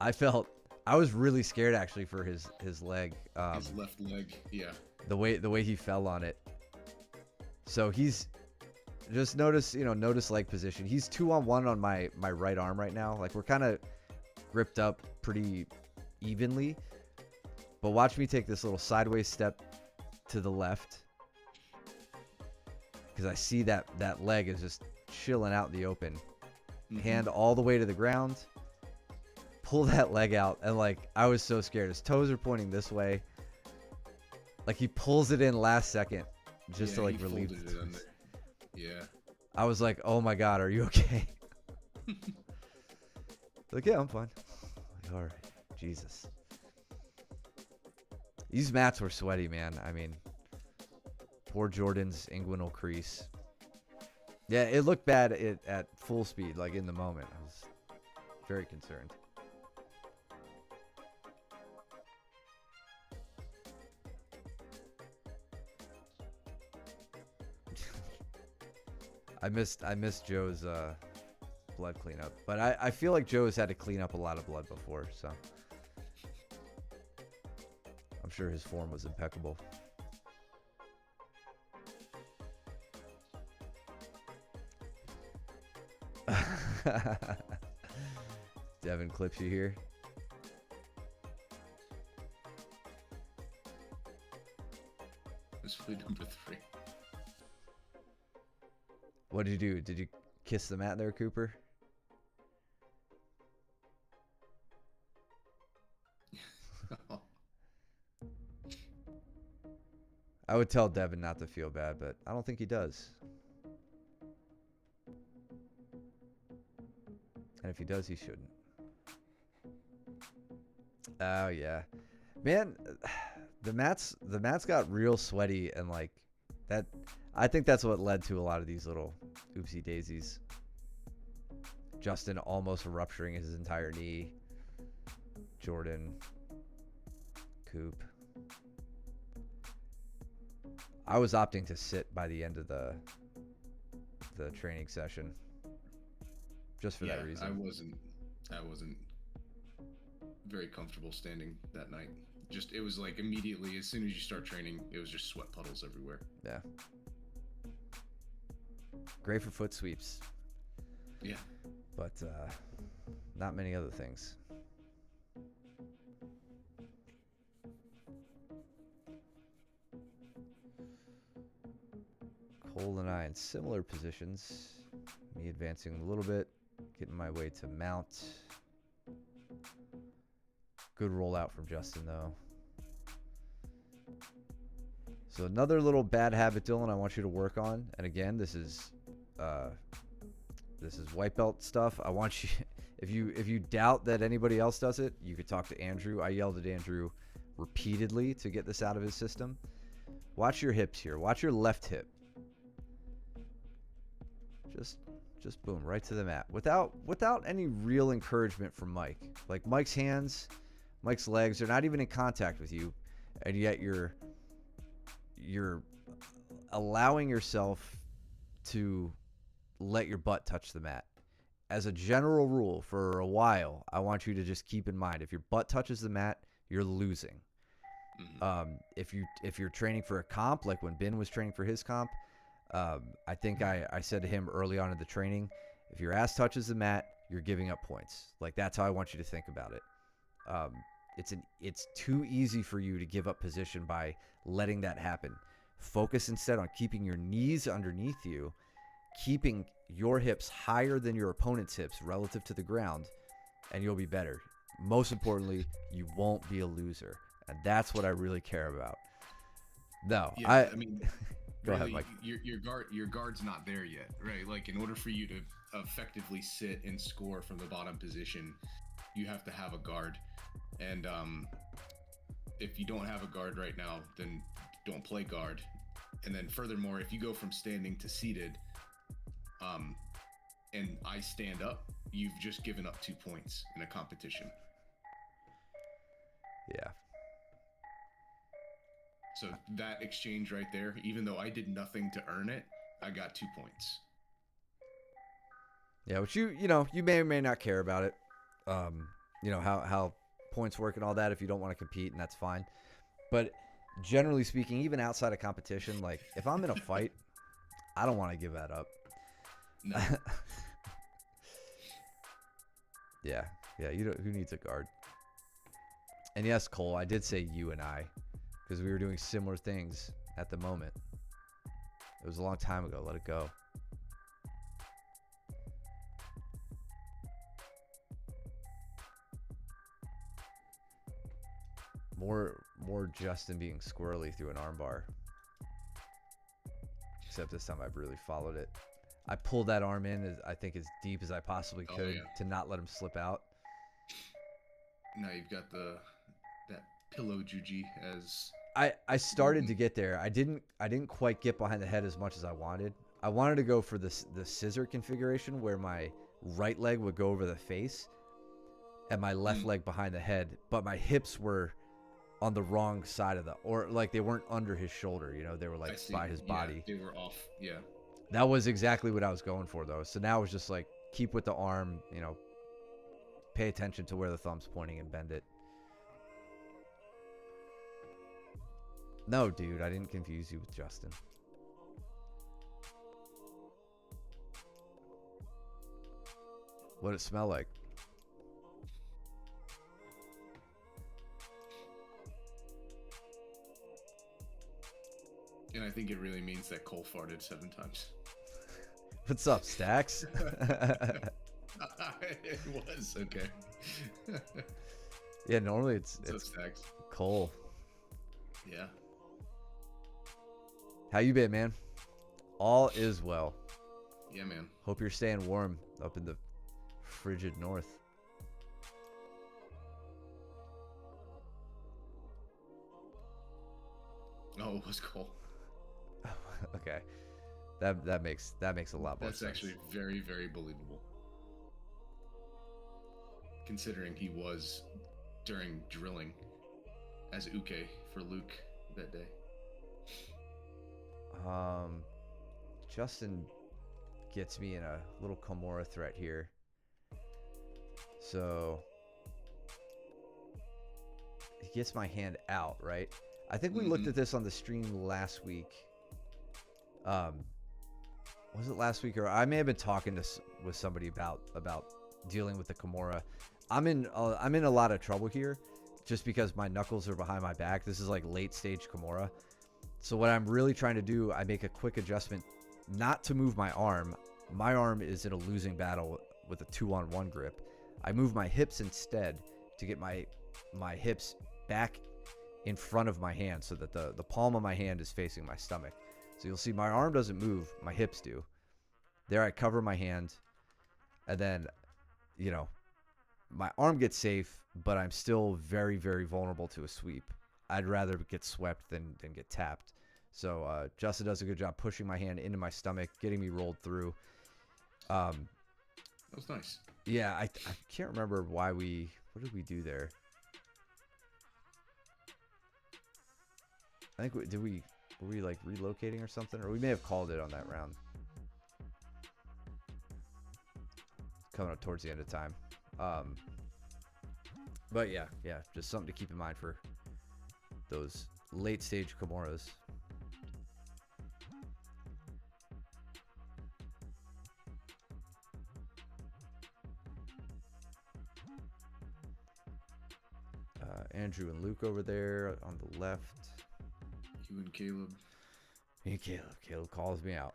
S1: I was really scared actually for his leg.
S2: His left leg, yeah.
S1: The way he fell on it. So he's just notice leg position. He's 2-on-1 on my right arm right now. We're kind of gripped up pretty evenly. But watch me take this little sideways step to the left. Because I see that leg is just chilling out in the open. Mm-hmm. Hand all the way to the ground. Pull that leg out. And I was so scared. His toes are pointing this way. Like he pulls it in last second just
S2: Yeah,
S1: to like
S2: he
S1: relieve
S2: folded
S1: the
S2: it under.
S1: twist.
S2: Yeah.
S1: I was like, oh my God, are you okay? Like, yeah, I'm fine. Like, all right. Jesus. These mats were sweaty, man. I mean, poor Jordan's inguinal crease. Yeah, it looked bad at full speed, like in the moment. I was very concerned. I missed Joe's blood cleanup, but I feel like Joe's had to clean up a lot of blood before, so I'm sure his form was impeccable. Devin clips you here.
S2: This was number 3.
S1: What did you do? Did you kiss the mat there, Cooper? I would tell Devin not to feel bad, but I don't think he does. And if he does, he shouldn't. Oh yeah, man, the mats got real sweaty and like that. I think that's what led to a lot of these little oopsie daisies. Justin almost rupturing his entire knee. Jordan, Coop. I was opting to sit by the end of the training session, just for that reason.
S2: I wasn't very comfortable standing that night. Just it was like immediately as soon as you start training, it was just sweat puddles everywhere.
S1: Yeah. Great for foot sweeps.
S2: Yeah.
S1: But not many other things. Cole and I in similar positions. Me advancing a little bit, getting my way to mount. Good rollout from Justin, though. So another little bad habit, Dylan, I want you to work on. And again, this is white belt stuff. I want you, if you doubt that anybody else does it, you could talk to Andrew. I yelled at Andrew repeatedly to get this out of his system. Watch your hips here. Watch your left hip. Just boom, right to the mat. Without any real encouragement from Mike. Like Mike's hands, Mike's legs are not even in contact with you, and yet you're allowing yourself to let your butt touch the mat. As a general rule, for a while, I want you to just keep in mind, if your butt touches the mat, you're losing. If you're training for a comp, like when Ben was training for his comp, I think I said to him early on in the training, if your ass touches the mat, you're giving up points. Like that's how I want you to think about it. It's too easy for you to give up position by letting that happen. Focus instead on keeping your knees underneath you, keeping your hips higher than your opponent's hips relative to the ground, and you'll be better. Most importantly, you won't be a loser. And that's what I really care about. No,
S2: yeah, I mean,
S1: go
S2: really,
S1: ahead, Mike.
S2: Your guard's not there yet, right? Like in order for you to effectively sit and score from the bottom position, you have to have a guard. And if you don't have a guard right now, then don't play guard. And then furthermore, if you go from standing to seated, and I stand up, you've just given up 2 points in a competition.
S1: Yeah.
S2: So that exchange right there, even though I did nothing to earn it, I got 2 points.
S1: Yeah, which you may or may not care about it. How points work and all that if you don't want to compete, and that's fine. But generally speaking, even outside of competition, like if I'm in a fight, I don't want to give that up.
S2: No.
S1: Yeah. Who needs a guard? And yes, Cole, I did say you and I, because we were doing similar things at the moment. It was a long time ago. Let it go. more Justin being squirrely through an armbar. Except this time I've really followed it. I pulled that arm in, I think, as deep as I possibly could to not let him slip out.
S2: Now you've got that pillow juji as...
S1: I started to get there. I didn't quite get behind the head as much as I wanted. I wanted to go for the scissor configuration where my right leg would go over the face and my left leg behind the head, but my hips were on the wrong side of or like they weren't under his shoulder, you know, they were like by his body.
S2: They were off. Yeah.
S1: That was exactly what I was going for though. So now it's just like keep with the arm, you know, pay attention to where the thumb's pointing and bend it. No, dude, I didn't confuse you with Justin. What'd it smell like?
S2: And I think it really means that Cole farted 7 times.
S1: What's up, Stacks?
S2: It was, okay.
S1: Yeah, normally it's
S2: Stacks?
S1: Cole.
S2: Yeah.
S1: How you been, man? All is well.
S2: Yeah, man.
S1: Hope you're staying warm up in the frigid north.
S2: Oh, it was Cole.
S1: Okay. That makes a lot more sense.
S2: That's actually very, very believable. Considering he was during drilling as Uke for Luke that day.
S1: Justin gets me in a little Komora threat here. So he gets my hand out, right? I think we looked at this on the stream last week. Was it last week, or I may have been talking with somebody about dealing with the Komora. I'm in a lot of trouble here just because my knuckles are behind my back. This is like late stage Komora. So what I'm really trying to do, I make a quick adjustment not to move my arm. My arm is in a losing battle with a 2-on-1 grip. I move my hips instead to get my hips back in front of my hand so that the palm of my hand is facing my stomach. So you'll see my arm doesn't move, my hips do. There I cover my hand, and then, you know, my arm gets safe, but I'm still very, very vulnerable to a sweep. I'd rather get swept than get tapped. So Justin does a good job pushing my hand into my stomach, getting me rolled through.
S2: That was nice.
S1: Yeah, I can't remember what did we do there? I think were we like relocating or something? Or we may have called it on that round. Coming up towards the end of time. But yeah, just something to keep in mind for those late stage Komoras. Andrew and Luke over there on the left.
S2: You and Caleb.
S1: Me and Caleb. Caleb calls me out.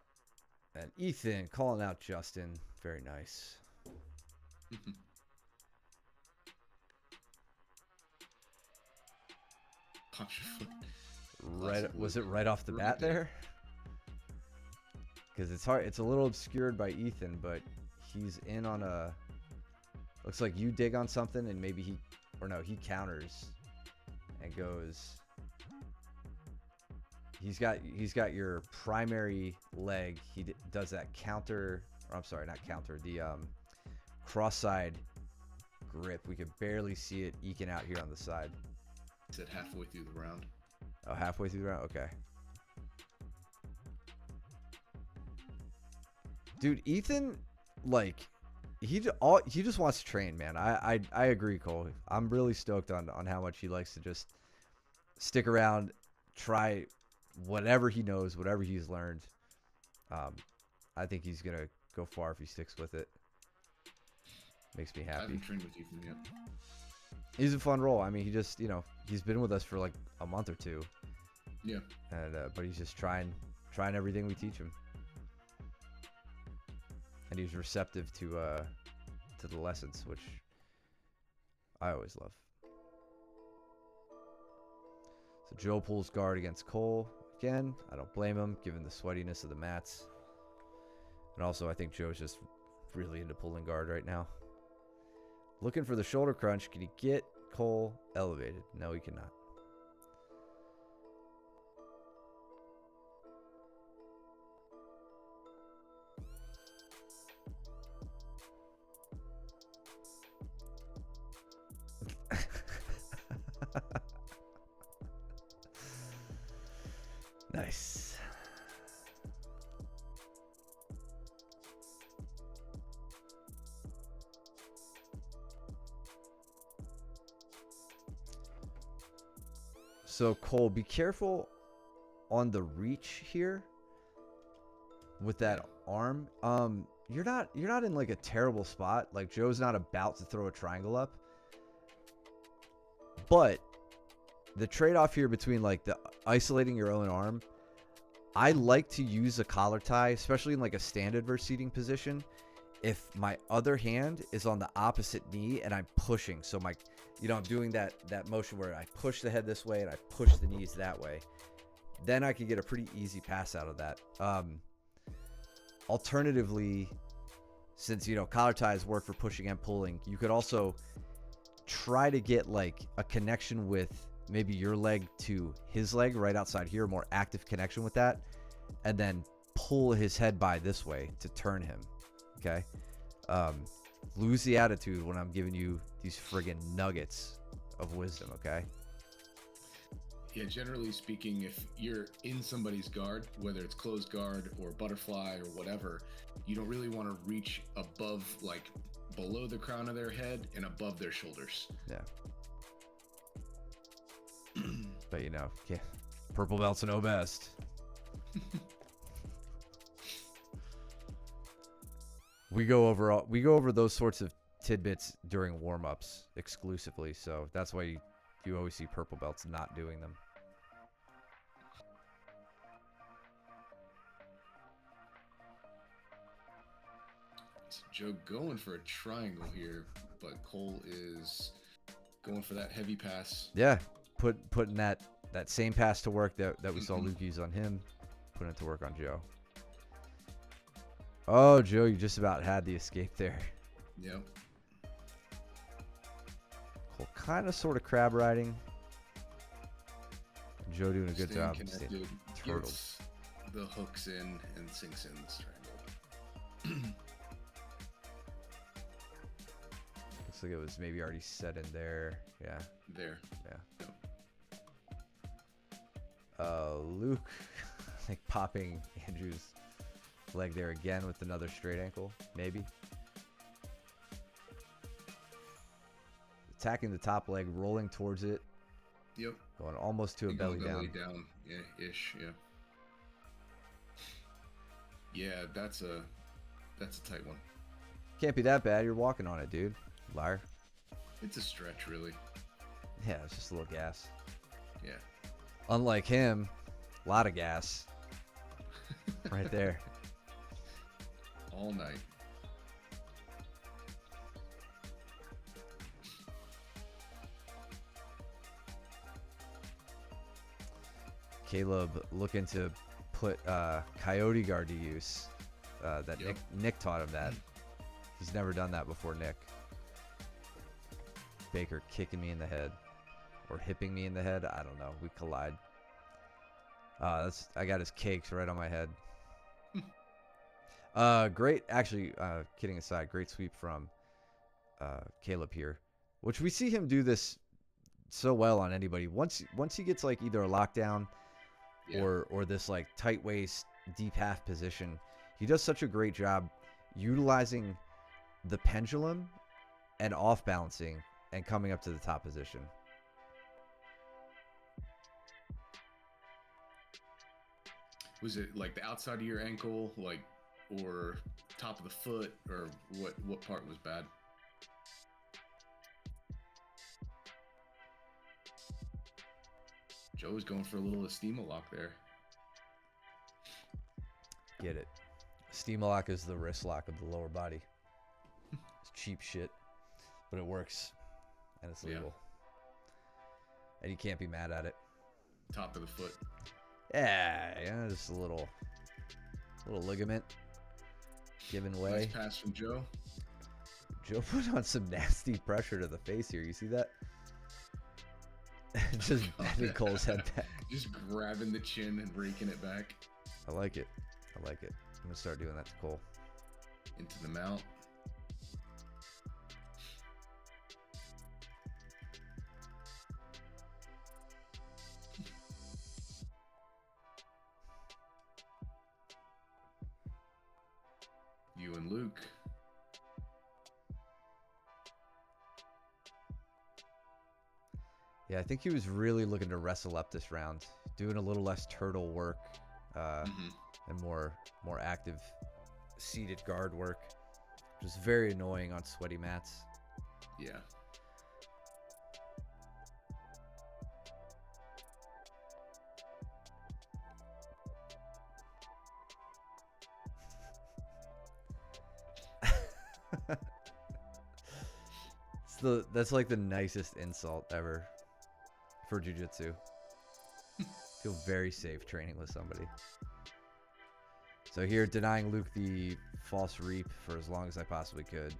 S1: And Ethan calling out Justin. Very nice.
S2: Punch your foot.
S1: Right, was it right off the bat there? Because it's hard. It's a little obscured by Ethan, but he's in on a. Looks like you dig on something, and maybe he counters, and goes. He's got your primary leg. He does that counter. Or I'm sorry, not counter. The cross-side grip. We can barely see it eking out here on the side.
S2: Is it halfway through the round?
S1: Oh, halfway through the round? Okay. Dude, Ethan, like, he just wants to train, man. I agree, Cole. I'm really stoked on how much he likes to just stick around, try whatever he knows, whatever he's learned. I think he's going to go far if he sticks with it. Makes me happy.
S2: I haven't trained with Ethan yet.
S1: He's a fun role. I mean, he just, he's been with us for like a month or two.
S2: Yeah.
S1: And but he's just trying everything we teach him. And he's receptive to the lessons, which I always love. So Joe pulls guard against Cole. Again, I don't blame him, given the sweatiness of the mats. And also, I think Joe's just really into pulling guard right now. Looking for the shoulder crunch. Can he get Cole elevated? No, he cannot. Nice. So Cole, be careful on the reach here with that arm. You're not in like a terrible spot. Like Joe's not about to throw a triangle up. But the trade-off here between like the isolating your own arm, I like to use a collar tie, especially in like a standard versus seating position, if my other hand is on the opposite knee and I'm pushing. So my, I'm doing that motion where I push the head this way and I push the knees that way. Then I can get a pretty easy pass out of that. Alternatively, since, collar ties work for pushing and pulling, you could also try to get like a connection with maybe your leg to his leg right outside here, more active connection with that, and then pull his head by this way to turn him. Okay. Lose the attitude when I'm giving you these friggin' nuggets of wisdom. Okay.
S2: Yeah, generally speaking, if you're in somebody's guard, whether it's closed guard or butterfly or whatever, you don't really want to reach above, like below the crown of their head and above their shoulders.
S1: Yeah. But purple belts know best. We go over those sorts of tidbits during warm-ups exclusively, so that's why you always see purple belts not doing them.
S2: So Joe going for a triangle here, but Cole is going for that heavy pass.
S1: Yeah, putting that same pass to work that we saw Luke use on him, putting it to work on Joe. Oh, Joe, you just about had the escape there.
S2: Yep.
S1: Cole kind of sort of crab riding. Joe doing a good job.
S2: Connected,
S1: turtled.
S2: gets the hooks in and sinks in this triangle.
S1: Looks like it was maybe already set in there. Yeah.
S2: There.
S1: Yeah.
S2: Yep.
S1: Luke, like popping Andrew's leg there again with another straight ankle, maybe. Attacking the top leg, rolling towards it.
S2: Yep.
S1: Going almost to a belly down.
S2: Yeah, ish. Yeah. Yeah, that's a tight one.
S1: Can't be that bad. You're walking on it, dude. Liar.
S2: It's a stretch, really.
S1: Yeah, it's just a little gas.
S2: Yeah.
S1: Unlike him, a lot of gas. Right there.
S2: All night.
S1: Caleb looking to put Coyote Guard to use. That
S2: Yep.
S1: Nick taught him that. He's never done that before, Nick. Baker kicking me in the head. Or hipping me in the head. I don't know. We collide. I got his cakes right on my head. Great. Actually, kidding aside, great sweep from Caleb here. Which we see him do this so well on anybody. Once he gets like either a lockdown or this like tight waist, deep half position, he does such a great job utilizing the pendulum and off balancing and coming up to the top position.
S2: Was it like the outside of your ankle, like, or top of the foot, or what part was bad? Joe was going for a little Estima lock there.
S1: Get it. Estima lock is the wrist lock of the lower body. It's cheap shit, but it works, and it's legal. And you can't be mad at it.
S2: top of the foot.
S1: Yeah, just a little ligament giving way.
S2: Nice pass from Joe.
S1: Joe put on some nasty pressure to the face here. You see that? Just bending Cole's head back.
S2: Just grabbing the chin and raking it back.
S1: I like it. I'm gonna start doing that to Cole.
S2: Into the mount. You and Luke.
S1: Yeah, I think he was really looking to wrestle up this round, doing a little less turtle work and more active seated guard work, which is very annoying on sweaty mats.
S2: Yeah.
S1: That's like the nicest insult ever for jiu-jitsu. Feel very safe training with somebody. So here, denying Luke the false reap for as long as I possibly could.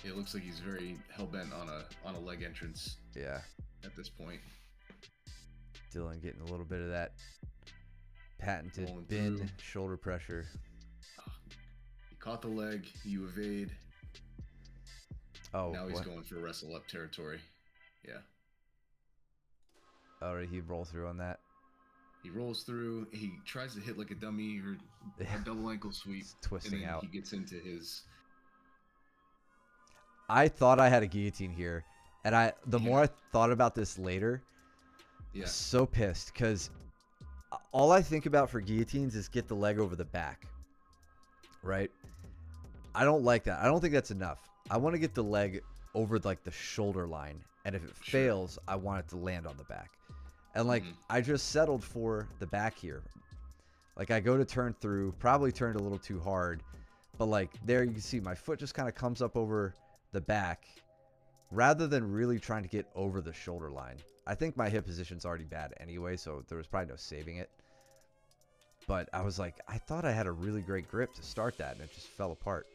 S2: It looks like he's very hell-bent on a leg entrance.
S1: Yeah.
S2: At this point.
S1: Dylan getting a little bit of that patented
S2: Rolling
S1: bin
S2: through.
S1: shoulder pressure.
S2: You caught the leg, you evade.
S1: Oh,
S2: Now he's
S1: what?
S2: going for wrestle up territory. Yeah.
S1: Oh, did he roll through on that?
S2: He rolls through. He tries to hit like a dummy or a double ankle sweep.
S1: It's twisting
S2: and then
S1: out.
S2: he gets into his.
S1: I thought I had a guillotine here, and the more I thought about this later, I
S2: Yeah.
S1: was so pissed because all I think about for guillotines is get the leg over the back, right? I don't like that. I don't think that's enough. I want to get the leg over like the shoulder line, and if it fails, I want it to land on the back. And like I just settled for the back here. Like I go to turn through, probably turned a little too hard, but like there you can see my foot just kind of comes up over the back rather than really trying to get over the shoulder line. I think my hip position's already bad anyway, so there was probably no saving it. But I was like, I thought I had a really great grip to start that, and it just fell apart.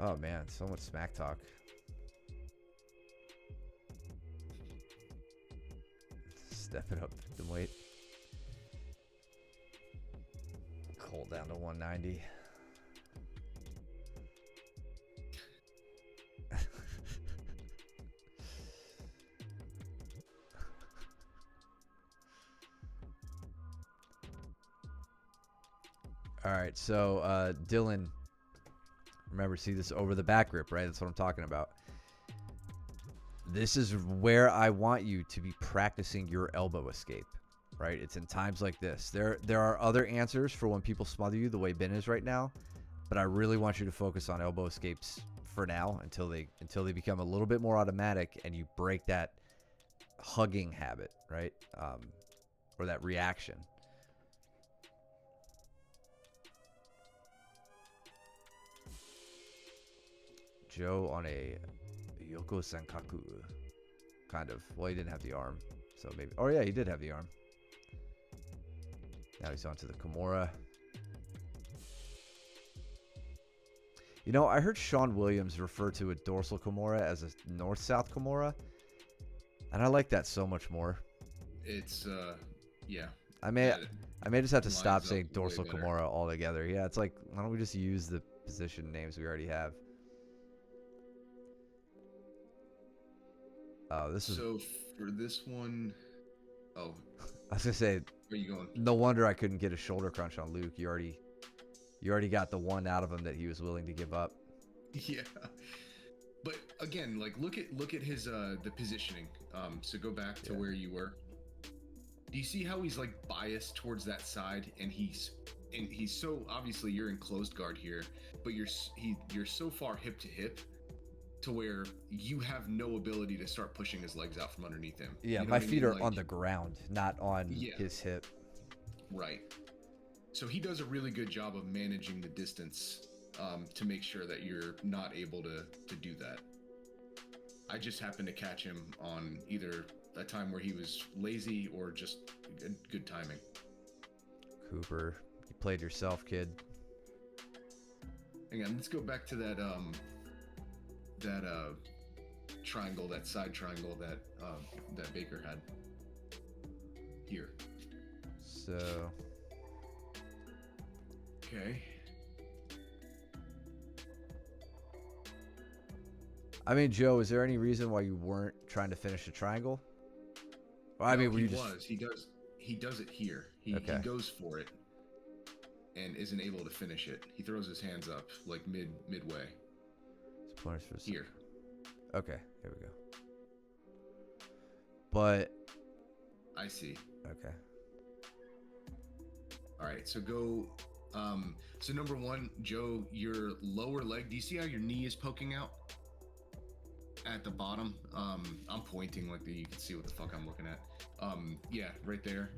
S1: Oh man, so much smack talk. Step it up the weight. Cole down to 190. All right, so Dylan, remember, see this over the back grip, right? That's what I'm talking about. This is where I want you to be practicing your elbow escape, right? It's in times like this. There are other answers for when people smother you the way Ben is right now, but I really want you to focus on elbow escapes for now until they become a little bit more automatic and you break that hugging habit, right? Or that reaction. Joe on a Yoko Sankaku, kind of. Well, he didn't have the arm, so maybe. Oh yeah, he did have the arm. Now he's onto the Kimura. You know, I heard Sean Williams refer to a dorsal Kimura as a north-south Kimura, and I like that so much more.
S2: It's yeah.
S1: I may just have to stop
S2: lines
S1: saying
S2: up way
S1: dorsal
S2: better.
S1: Kimura altogether. Yeah, it's like, why don't we just use the position names we already have? Oh, this is.
S2: So for this one, oh,
S1: I was gonna say,
S2: where are you going?
S1: no wonder I couldn't get a shoulder crunch on Luke. You already got the one out of him that he was willing to give up.
S2: Yeah, but again, like look at his the positioning. So go back to where you were. Do you see how he's like biased towards that side, and he's so obviously you're in closed guard here, but you're so far hip to hip to where you have no ability to start pushing his legs out from underneath him.
S1: Yeah,
S2: You know
S1: my
S2: what I
S1: feet
S2: mean?
S1: are
S2: Like,
S1: on the ground, not on
S2: Yeah.
S1: his hip.
S2: right. So he does a really good job of managing the distance to make sure that you're not able to do that. I just happened to catch him on either a time where he was lazy or just good timing.
S1: Cooper, you played yourself, kid.
S2: Hang on, let's go back to that triangle, that side triangle that Baker had here.
S1: So,
S2: Okay.
S1: I mean, Joe, is there any reason why you weren't trying to finish a triangle? Well, I mean, were you just...
S2: He does it here. He goes for it and isn't able to finish it. He throws his hands up like midway.
S1: Pointers for
S2: Here.
S1: Okay, here we go. But
S2: I see.
S1: Okay.
S2: All right, so go. So number one, Joe, your lower leg. Do you see how your knee is poking out at the bottom? I'm pointing like you can see what the fuck I'm looking at. Yeah, right there.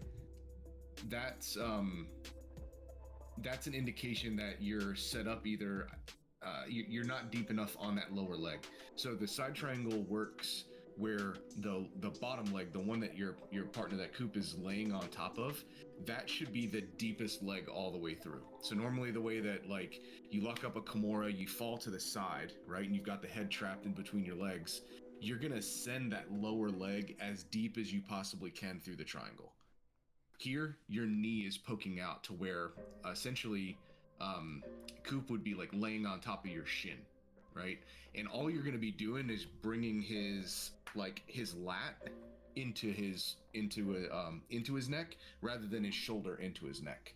S2: That's an indication that you're set up either. You're not deep enough on that lower leg. So the side triangle works where the bottom leg, the one that your partner, that Coop, is laying on top of, that should be the deepest leg all the way through. So normally the way that, like, you lock up a Kimura, you fall to the side, right? And you've got the head trapped in between your legs. You're going to send that lower leg as deep as you possibly can through the triangle. Here, your knee is poking out to where essentially Coop would be like laying on top of your shin, right? And all you're going to be doing is bringing his lat into his neck rather than his shoulder into his neck.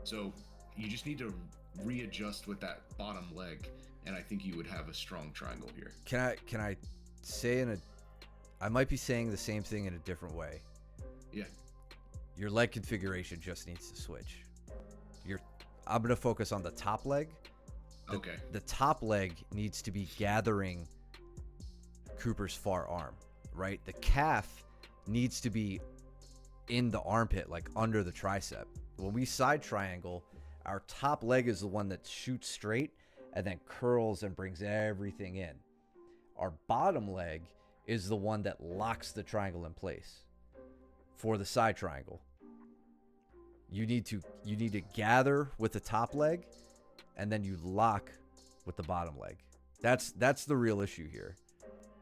S2: So you just need to readjust with that bottom leg, and I think you would have a strong triangle here. Can
S1: I say I might be saying the same thing in a different way.
S2: Yeah.
S1: Your leg configuration just needs to switch. I'm going to focus on the top leg.
S2: Okay.
S1: The top leg needs to be gathering Cooper's far arm, right? The calf needs to be in the armpit, like under the tricep. When we side triangle, our top leg is the one that shoots straight and then curls and brings everything in. Our bottom leg is the one that locks the triangle in place for the side triangle. You need to gather with the top leg, and then you lock with the bottom leg. That's the real issue here.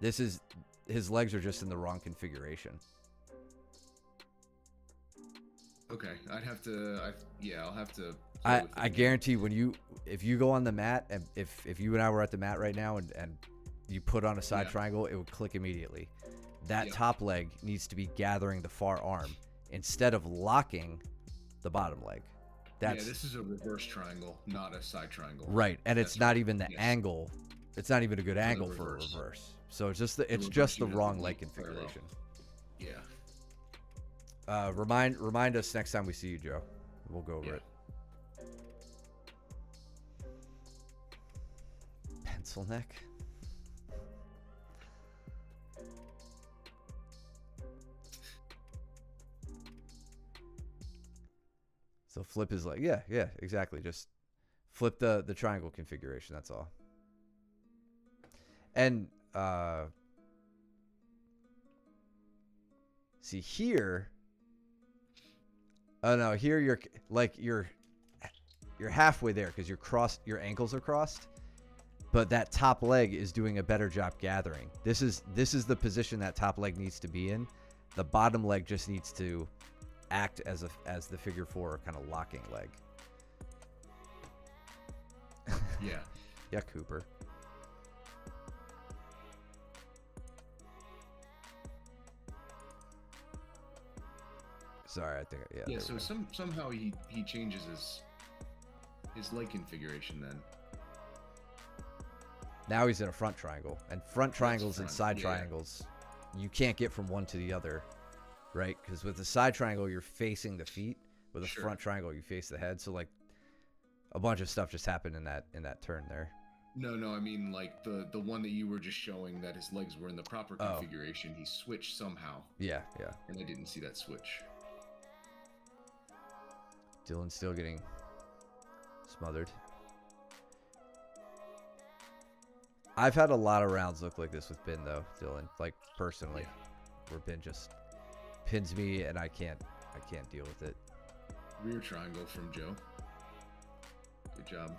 S1: His legs are just in the wrong configuration.
S2: Okay, I'll have to.
S1: I guarantee if you go on the mat, and if you and I were at the mat right now and you put on a side triangle, it would click immediately. That top leg needs to be gathering the far arm instead of locking the bottom leg.
S2: This is a reverse triangle, not a side triangle.
S1: Right, and it's not even the angle. It's not even a good angle for a reverse. So it's just the wrong leg configuration.
S2: Yeah.
S1: Remind us next time we see you, Joe. We'll go over it. Pencil neck. So flip is like, yeah, exactly. Just flip the triangle configuration. That's all. And see here. Oh no, here you're halfway there because your ankles are crossed, but that top leg is doing a better job gathering. This is the position that top leg needs to be in. The bottom leg just needs to act as the figure four kind of locking leg.
S2: Yeah.
S1: Yeah, Cooper. Sorry, I think
S2: yeah. So somehow he changes his leg configuration then.
S1: Now he's in a front triangle, and front triangles and side triangles, you can't get from one to the other. Right, because with the side triangle you're facing the feet, with a front triangle you face the head. So like a bunch of stuff just happened in that turn there.
S2: No, I mean like the one that you were just showing that his legs were in the proper configuration. He switched somehow.
S1: Yeah.
S2: And I didn't see that switch.
S1: Dylan's still getting smothered. I've had a lot of rounds look like this with Bin though, Dylan. Like personally, where Bin just pins me and I can't deal with it.
S2: Rear triangle from Joe. Good job.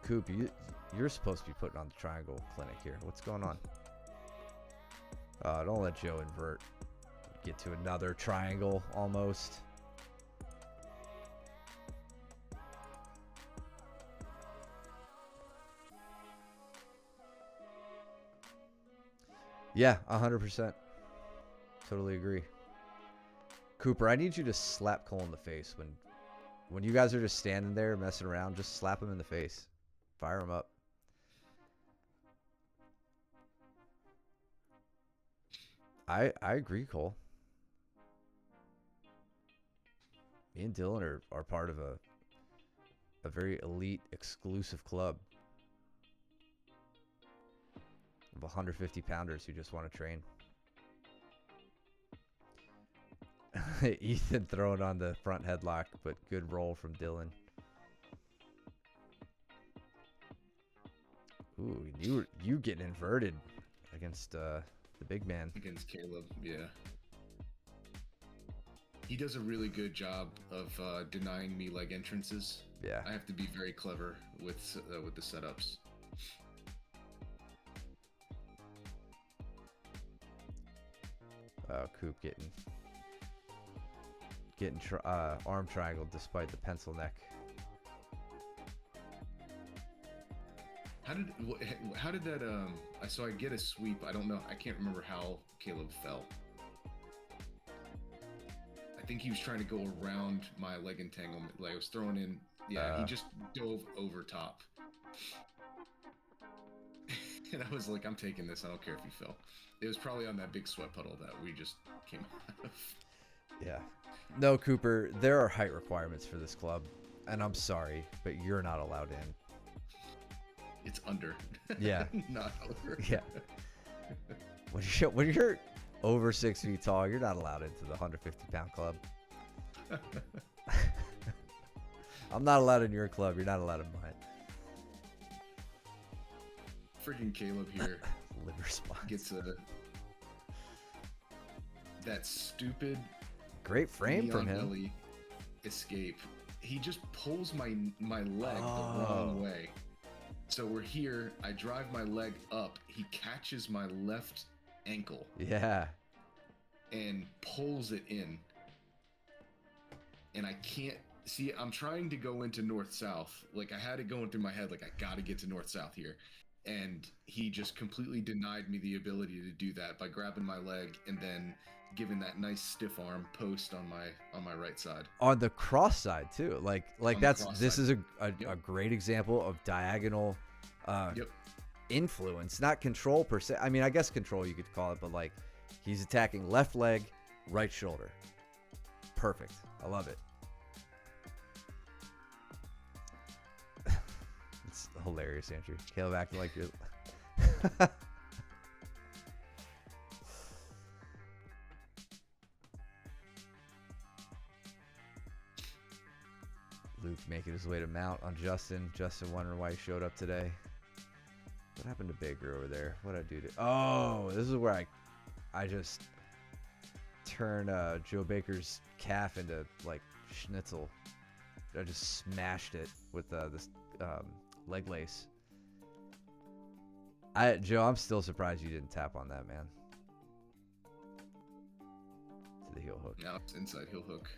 S1: Coop, you're supposed to be putting on the triangle clinic here. What's going on? Don't let Joe invert. Get to another triangle almost. Yeah, 100%. Totally agree. Cooper, I need you to slap Cole in the face when you guys are just standing there messing around. Just slap him in the face. Fire him up. I agree, Cole. Me and Dylan are part of a very elite, exclusive club of 150 pounders who just want to train. Ethan throwing on the front headlock, but good roll from Dylan. Ooh, you getting inverted against the big man.
S2: Against Caleb, yeah. He does a really good job of denying me leg entrances.
S1: Yeah.
S2: I have to be very clever with the setups.
S1: Coop getting arm triangled despite the pencil neck.
S2: How did that so I get a sweep. I don't know. I can't remember how Caleb fell. I think he was trying to go around my leg entanglement. Like I was throwing in. Yeah, he just dove over top. And I was like, I'm taking this. I don't care if he fell. It was probably on that big sweat puddle that we just came out of.
S1: Yeah. No, Cooper, there are height requirements for this club. And I'm sorry, but you're not allowed in.
S2: It's under.
S1: Yeah.
S2: Not over.
S1: Yeah. When you're over 6 feet tall, you're not allowed into the 150-pound club. I'm not allowed in your club. You're not allowed in mine.
S2: Freaking Caleb here
S1: Liver spots.
S2: gets that stupid
S1: Great frame from him.
S2: belly escape. He just pulls my leg the wrong way. So we're here. I drive my leg up. He catches my left ankle.
S1: Yeah.
S2: And pulls it in. And I can't see. I'm trying to go into north-south. Like I had it going through my head. Like I got to get to north-south here. And he just completely denied me the ability to do that by grabbing my leg and then giving that nice stiff arm post on my right side.
S1: On the cross side too. Like this is a
S2: Yep.
S1: great example of diagonal influence, not control per se. I mean, I guess control you could call it, but like he's attacking left leg, right shoulder. Perfect. I love it. It's hilarious, Andrew. Caleb acting like you're Luke making his way to mount on Justin. Justin wondering why he showed up today. What happened to Baker over there? What did I do to... Oh, this is where I just turned Joe Baker's calf into, like, schnitzel. I just smashed it with this leg lace. Joe, I'm still surprised you didn't tap on that, man. To the heel hook.
S2: Now it's inside heel hook.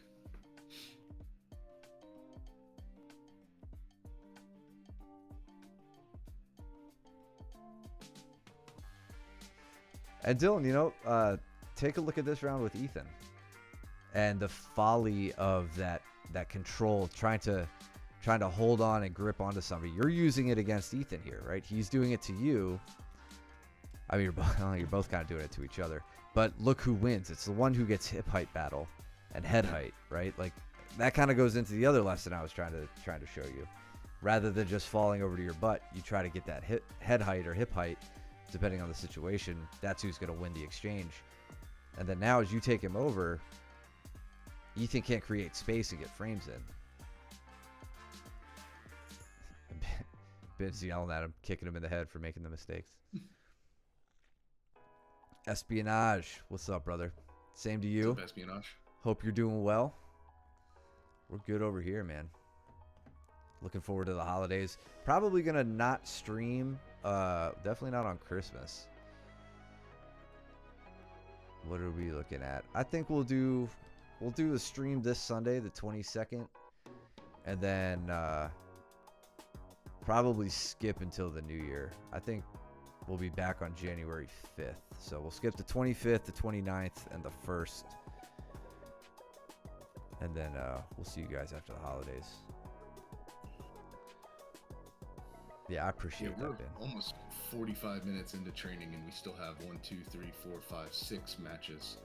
S1: And Dylan, take a look at this round with Ethan and the folly of that control, trying to hold on and grip onto somebody. You're using it against Ethan here, right? He's doing it to you. I mean, you're both kind of doing it to each other. But look who wins. It's the one who gets hip height battle and head height, right? Like that kind of goes into the other lesson I was trying to show you. Rather than just falling over to your butt, you try to get that head height or hip height. Depending on the situation, that's who's going to win the exchange. And then now as you take him over, Ethan can't create space and get frames in. Ben's yelling at him, kicking him in the head for making the mistakes. Espionage. What's up, brother? Same to you.
S2: What's up, Espionage?
S1: Hope you're doing well. We're good over here, man. Looking forward to the holidays. Probably going to not stream. Definitely not on Christmas. What are we looking at? I think we'll do a stream this Sunday, the 22nd. And then probably skip until the new year. I think we'll be back on January 5th. So we'll skip the 25th, the 29th, and the 1st. And then we'll see you guys after the holidays. Yeah, I appreciate
S2: we're
S1: that, Ben.
S2: almost 45 minutes into training, and we still have 1, 2, 3, 4, 5, 6 matches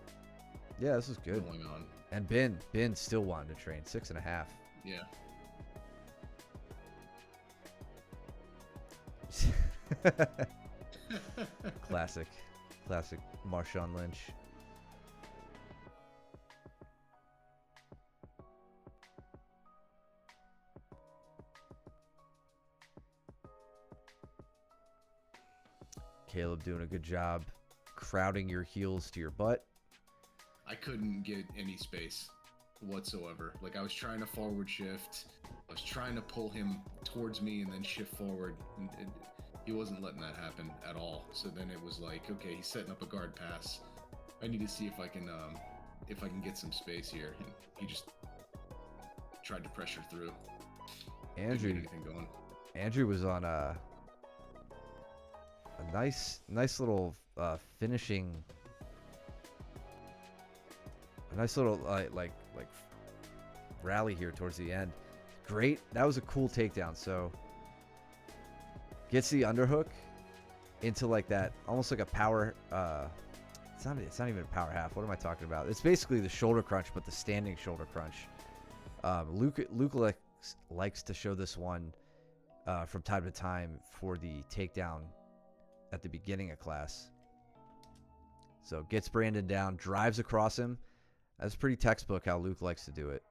S1: Yeah, this is good.
S2: going on.
S1: And Ben still wanting to train 6.5.
S2: Yeah.
S1: Classic Marshawn Lynch. Caleb doing a good job crowding your heels to your butt.
S2: I couldn't get any space whatsoever. Like, I was trying to forward shift. I was trying to pull him towards me and then shift forward. And he wasn't letting that happen at all. So then it was like, okay, he's setting up a guard pass. I need to see if I can get some space here. And he just tried to pressure through. Couldn't get anything going.
S1: Andrew was on a nice little finishing, a nice little like rally here towards the end. Great, that was a cool takedown. So gets the underhook into like that, almost like a power. It's not even a power half. What am I talking about? It's basically the shoulder crunch, but the standing shoulder crunch. Luke likes to show this one from time to time for the takedown at the beginning of class. So gets Brandon down, drives across him. That's pretty textbook how Luke likes to do it.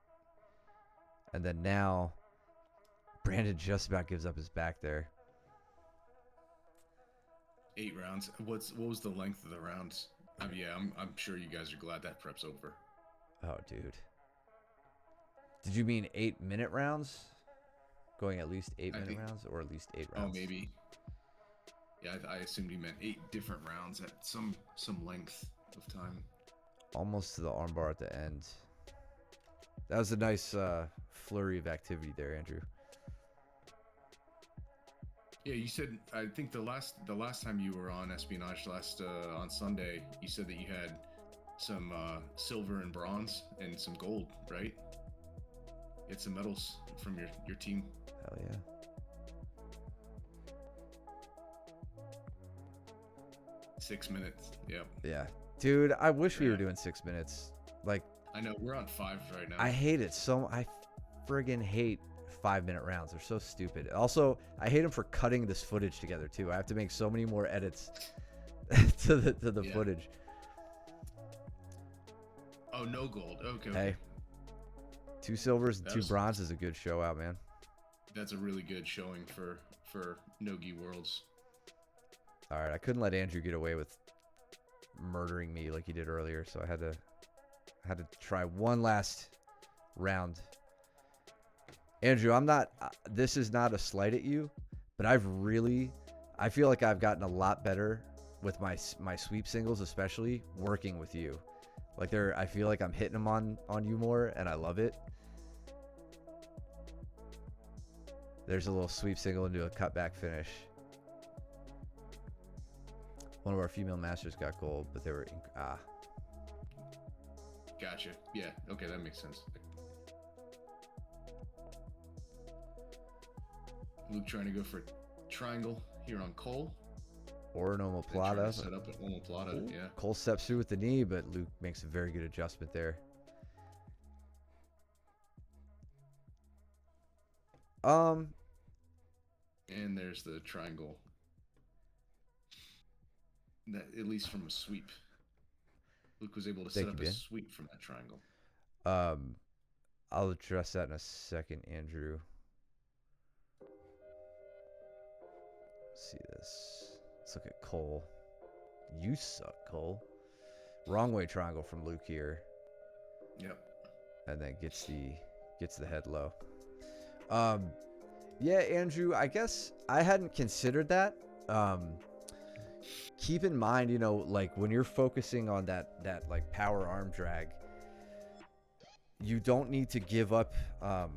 S1: And then now Brandon just about gives up his back there.
S2: 8 rounds. What was the length of the rounds? Yeah, I'm sure you guys are glad that prep's over.
S1: Oh, dude. Did you mean 8-minute rounds? Going at least 8-minute rounds, or at least 8 rounds?
S2: Oh, maybe. Yeah, I assumed he meant 8 different rounds at some length of time.
S1: Almost to the armbar at the end. That was a nice flurry of activity there, Andrew.
S2: Yeah, you said, I think the last time you were on Espionage on Sunday, you said that you had some silver and bronze and some gold, right? You had some medals from your team.
S1: Hell yeah.
S2: Six minutes. Yep.
S1: Yeah. Dude, I wish we were doing 6 minutes. Like,
S2: I know, we're on 5 right now.
S1: I hate it so. I friggin' hate 5-minute rounds. They're so stupid. Also, I hate them for cutting this footage together too. I have to make so many more edits to the footage.
S2: Oh, no gold. Okay.
S1: Hey, 2 silvers and 2 bronze is a good show out, man.
S2: That's a really good showing for Nogi Worlds.
S1: All right, I couldn't let Andrew get away with murdering me like he did earlier, so I had to try one last round. Andrew, I'm not. This is not a slight at you, but I feel like I've gotten a lot better with my sweep singles, especially working with you. Like I feel like I'm hitting them on you more, and I love it. There's a little sweep single into a cutback finish. One of our female masters got gold, but they were
S2: Gotcha. Yeah. Okay, that makes sense. Luke trying to go for triangle here on Cole.
S1: Or an omoplata.
S2: Set up an omoplata. Yeah.
S1: Cole steps through with the knee, but Luke makes a very good adjustment there. And
S2: there's the triangle. That, at least from a sweep. Luke was able to set up a sweep from that triangle.
S1: I'll address that in a second, Andrew. Let's see this. Let's look at Cole. You suck, Cole. Wrong way triangle from Luke here.
S2: Yep.
S1: And then gets the head low. Yeah, Andrew, I guess I hadn't considered that. Keep in mind, you know, like when you're focusing on that like power arm drag, you don't need to give up. I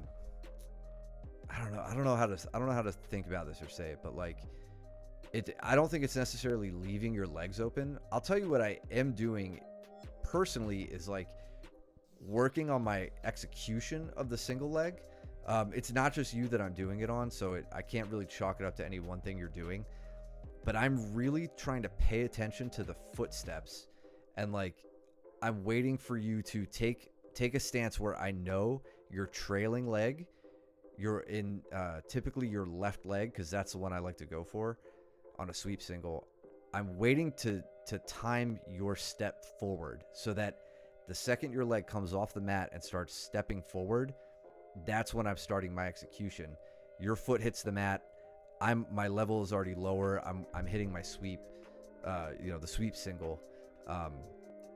S1: don't know how to think about this or say it, but like I don't think it's necessarily leaving your legs open. I'll tell you what I am doing personally is like working on my execution of the single leg. It's not just you that I'm doing it on, so I can't really chalk it up to any one thing you're doing. But I'm really trying to pay attention to the footsteps, and like I'm waiting for you to take a stance where I know your trailing leg, you're in typically your left leg, because that's the one I like to go for on a sweep single. I'm waiting to time your step forward so that the second your leg comes off the mat and starts stepping forward, that's when I'm starting my execution. Your foot hits the mat. My level is already lower. I'm hitting my sweep, the sweep single,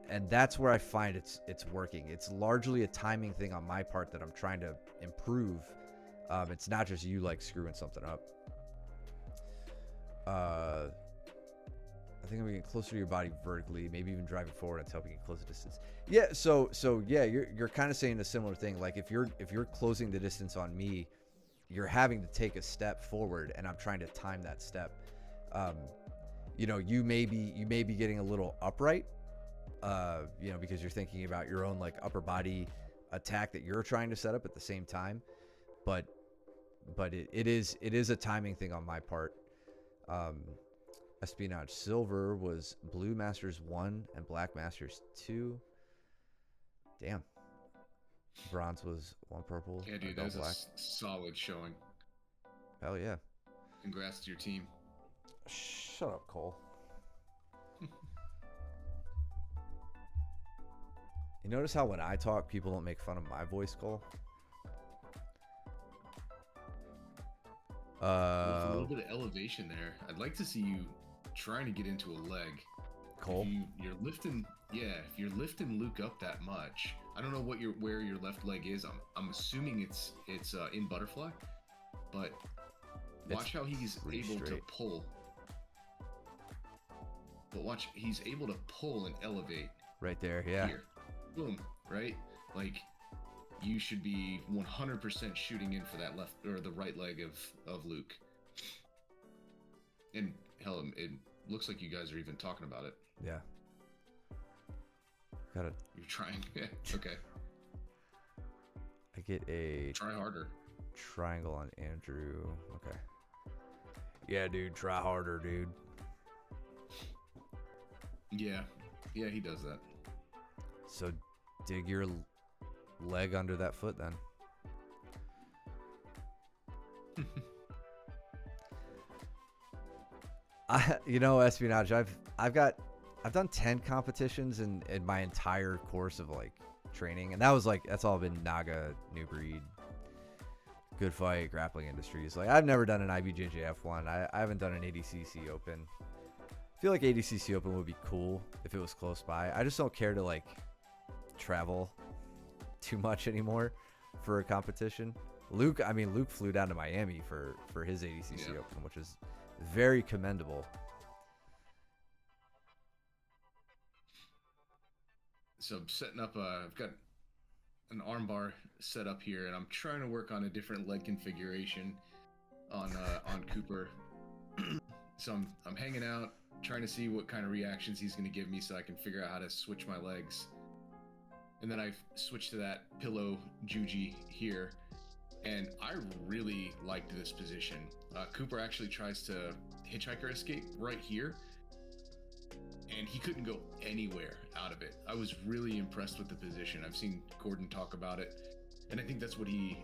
S1: and that's where I find it's working. It's largely a timing thing on my part that I'm trying to improve. It's not just you like screwing something up. I think I'm getting closer to your body vertically, maybe even driving forward until we get close the distance. Yeah, so yeah, you're kind of saying a similar thing. Like if you're closing the distance on me, you're having to take a step forward, and I'm trying to time that step. You may be getting a little upright, because you're thinking about your own like upper body attack that you're trying to set up at the same time. But it is a timing thing on my part. Espionage Silver was Blue Masters 1 and Black Masters 2. Damn. Bronze was 1 purple.
S2: Yeah, dude, that's black. A solid showing.
S1: Hell yeah.
S2: Congrats to your team.
S1: Shut up, Cole. You notice how when I talk, people don't make fun of my voice, Cole?
S2: With a little bit of elevation there. I'd like to see you trying to get into a leg.
S1: Cole?
S2: If you're lifting Luke up that much, I don't know where your left leg is. I'm assuming it's in butterfly, but watch how he's able to pull. But watch, he's able to pull and elevate.
S1: Right there, yeah.
S2: Here. Boom, right? Like you should be 100% shooting in for that left or the right leg of Luke. And hell, it looks like you guys are even talking about it.
S1: Yeah. Got it.
S2: You're trying. Okay.
S1: I get a
S2: try harder.
S1: Triangle on Andrew. Okay. Yeah, dude. Try harder, dude.
S2: Yeah. Yeah, he does that.
S1: So dig your leg under that foot then. Espionage, I've done 10 competitions in my entire course of like training, and that's all been Naga, New Breed, Good Fight, Grappling Industries. Like I've never done an IBJJF one. I haven't done an ADCC Open. I feel like ADCC Open would be cool if it was close by. I just don't care to like travel too much anymore for a competition. Luke flew down to Miami for his ADCC Open, which is very commendable.
S2: So I'm setting up I've got an armbar set up here, and I'm trying to work on a different leg configuration on Cooper. So I'm hanging out, trying to see what kind of reactions he's going to give me so I can figure out how to switch my legs. And then I've switched to that pillow juji here, and I really liked this position. Cooper actually tries to hitchhiker escape right here, and he couldn't go anywhere out of it. I was really impressed with the position. I've seen Gordon talk about it, and I think that's what he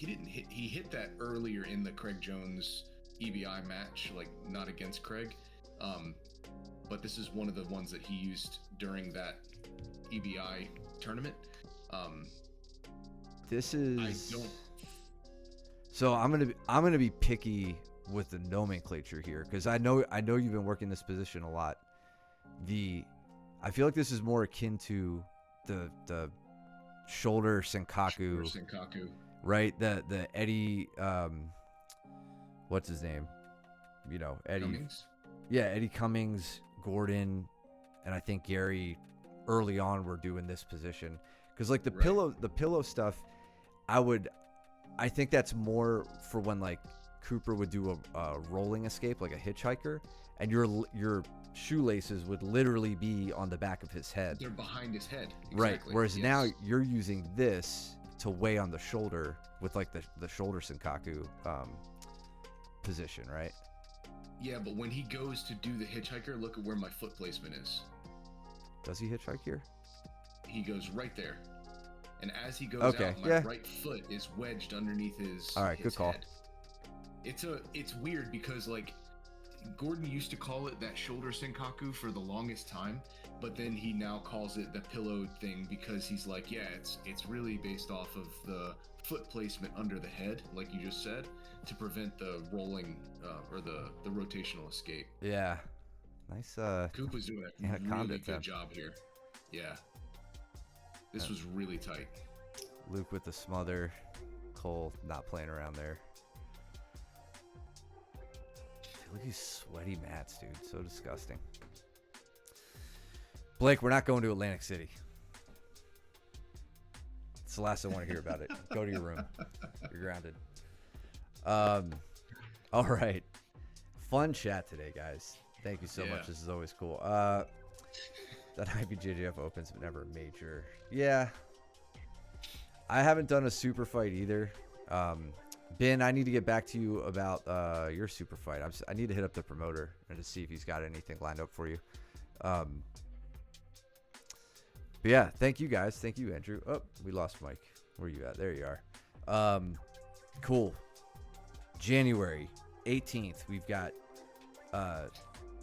S2: didn't hit. He hit that earlier in the Craig Jones EBI match, like not against Craig, but this is one of the ones that he used during that EBI tournament.
S1: This is.
S2: I don't.
S1: So I'm gonna be picky with the nomenclature here, because I know you've been working this position a lot. I feel like this is more akin to the shoulder Senkaku, right? The Eddie, what's his name? You know, Eddie.
S2: Cummings?
S1: Yeah, Eddie Cummings, Gordon, and I think Gary early on were doing this position, because like the pillow stuff, I think that's more for when like Cooper would do a rolling escape, like a hitchhiker, and your shoelaces would literally be on the back of his head.
S2: They're behind his head. Exactly.
S1: Right. Whereas now you're using this to weigh on the shoulder with like the shoulder Senkaku position, right?
S2: Yeah, but when he goes to do the hitchhiker, look at where my foot placement is.
S1: Does he hitchhike here?
S2: He goes right there. And as he goes
S1: Okay,
S2: out, my right foot is wedged underneath his
S1: All right,
S2: his
S1: good call.
S2: head. It's weird because like Gordon used to call it that shoulder Senkaku for the longest time, but then he now calls it the pillow thing because he's like, yeah, it's really based off of the foot placement under the head, like you just said, to prevent the rolling or the rotational escape.
S1: Yeah. Nice.
S2: Coop was doing a
S1: Anaconda
S2: really good
S1: attempt.
S2: job here. Yeah. This was really tight.
S1: Luke with the smother. Cole not playing around there. Look at these sweaty mats, dude. So disgusting. Blake, we're not going to Atlantic City. It's the last I want to hear about it. Go to your room. You're grounded. All right. Fun chat today, guys. Thank you so much. This is always cool. That IBJJF Opens, but never a major. Yeah. I haven't done a super fight either. Ben, I need to get back to you about your super fight. I need to hit up the promoter and to see if he's got anything lined up for you. But yeah, thank you guys. Thank you, Andrew. Oh, we lost Mike. Where are you at? There you are. Cool. January 18th, we've got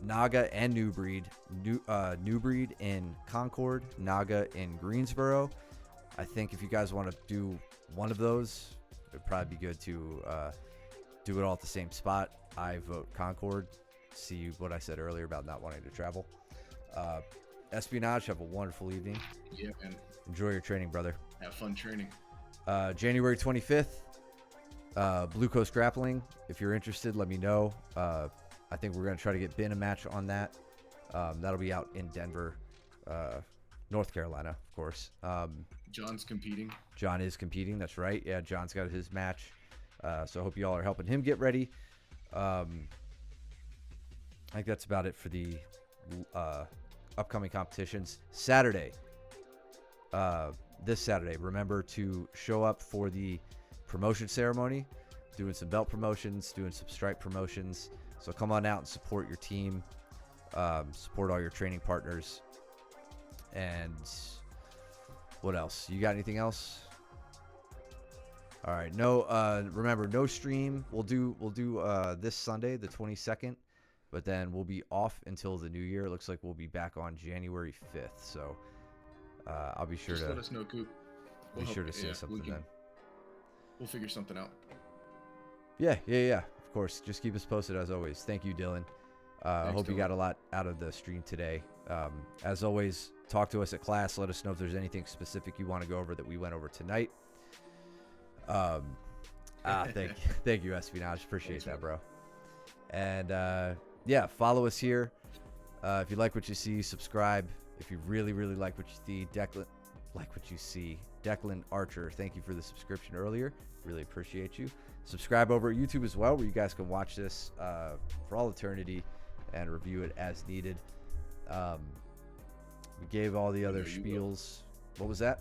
S1: Naga and New Breed. New Breed in Concord, Naga in Greensboro. I think if you guys want to do one of those, it'd probably be good to do it all at the same spot. I vote Concord. See what I said earlier about not wanting to travel. Espionage, have a wonderful evening.
S2: Yeah, man.
S1: Enjoy your training, brother.
S2: Have fun training.
S1: January 25th, Blue Coast Grappling. If you're interested, let me know. I think we're going to try to get Ben a match on that. That'll be out in Denver, North Carolina, of course.
S2: John's competing.
S1: John is competing. That's right. Yeah, John's got his match. So I hope you all are helping him get ready. I think that's about it for the upcoming competitions. Saturday. This Saturday, remember to show up for the promotion ceremony. Doing some belt promotions, doing some stripe promotions. So come on out and support your team. Support all your training partners. And what else? You got anything else? All right. No. Remember, no stream. We'll do this Sunday, the 22nd, but then we'll be off until the new year. It looks like we'll be back on January 5th. So I'll be sure
S2: Just
S1: to
S2: let us know, Coop.
S1: be sure to say something then.
S2: We'll figure something out.
S1: Yeah. Of course. Just keep us posted as always. Thank you, Dylan. I hope you got a lot out of the stream today. As always, talk to us at class. Let us know if there's anything specific you want to go over that we went over tonight. Thank you, Espionage. Appreciate that, bro. And yeah, follow us here. If you like what you see, subscribe. If you really like what you see, Declan Archer, thank you for the subscription earlier. Really appreciate you. Subscribe over at YouTube as well, where you guys can watch this for all eternity and review it as needed. We gave all the other spiels. What was that?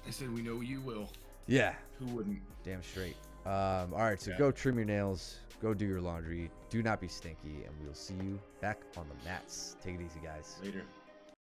S2: I said we know you will.
S1: Yeah.
S2: Who wouldn't?
S1: Damn straight. All right, so go trim your nails. Go do your laundry. Do not be stinky, and we'll see you back on the mats. Take it easy, guys.
S2: Later.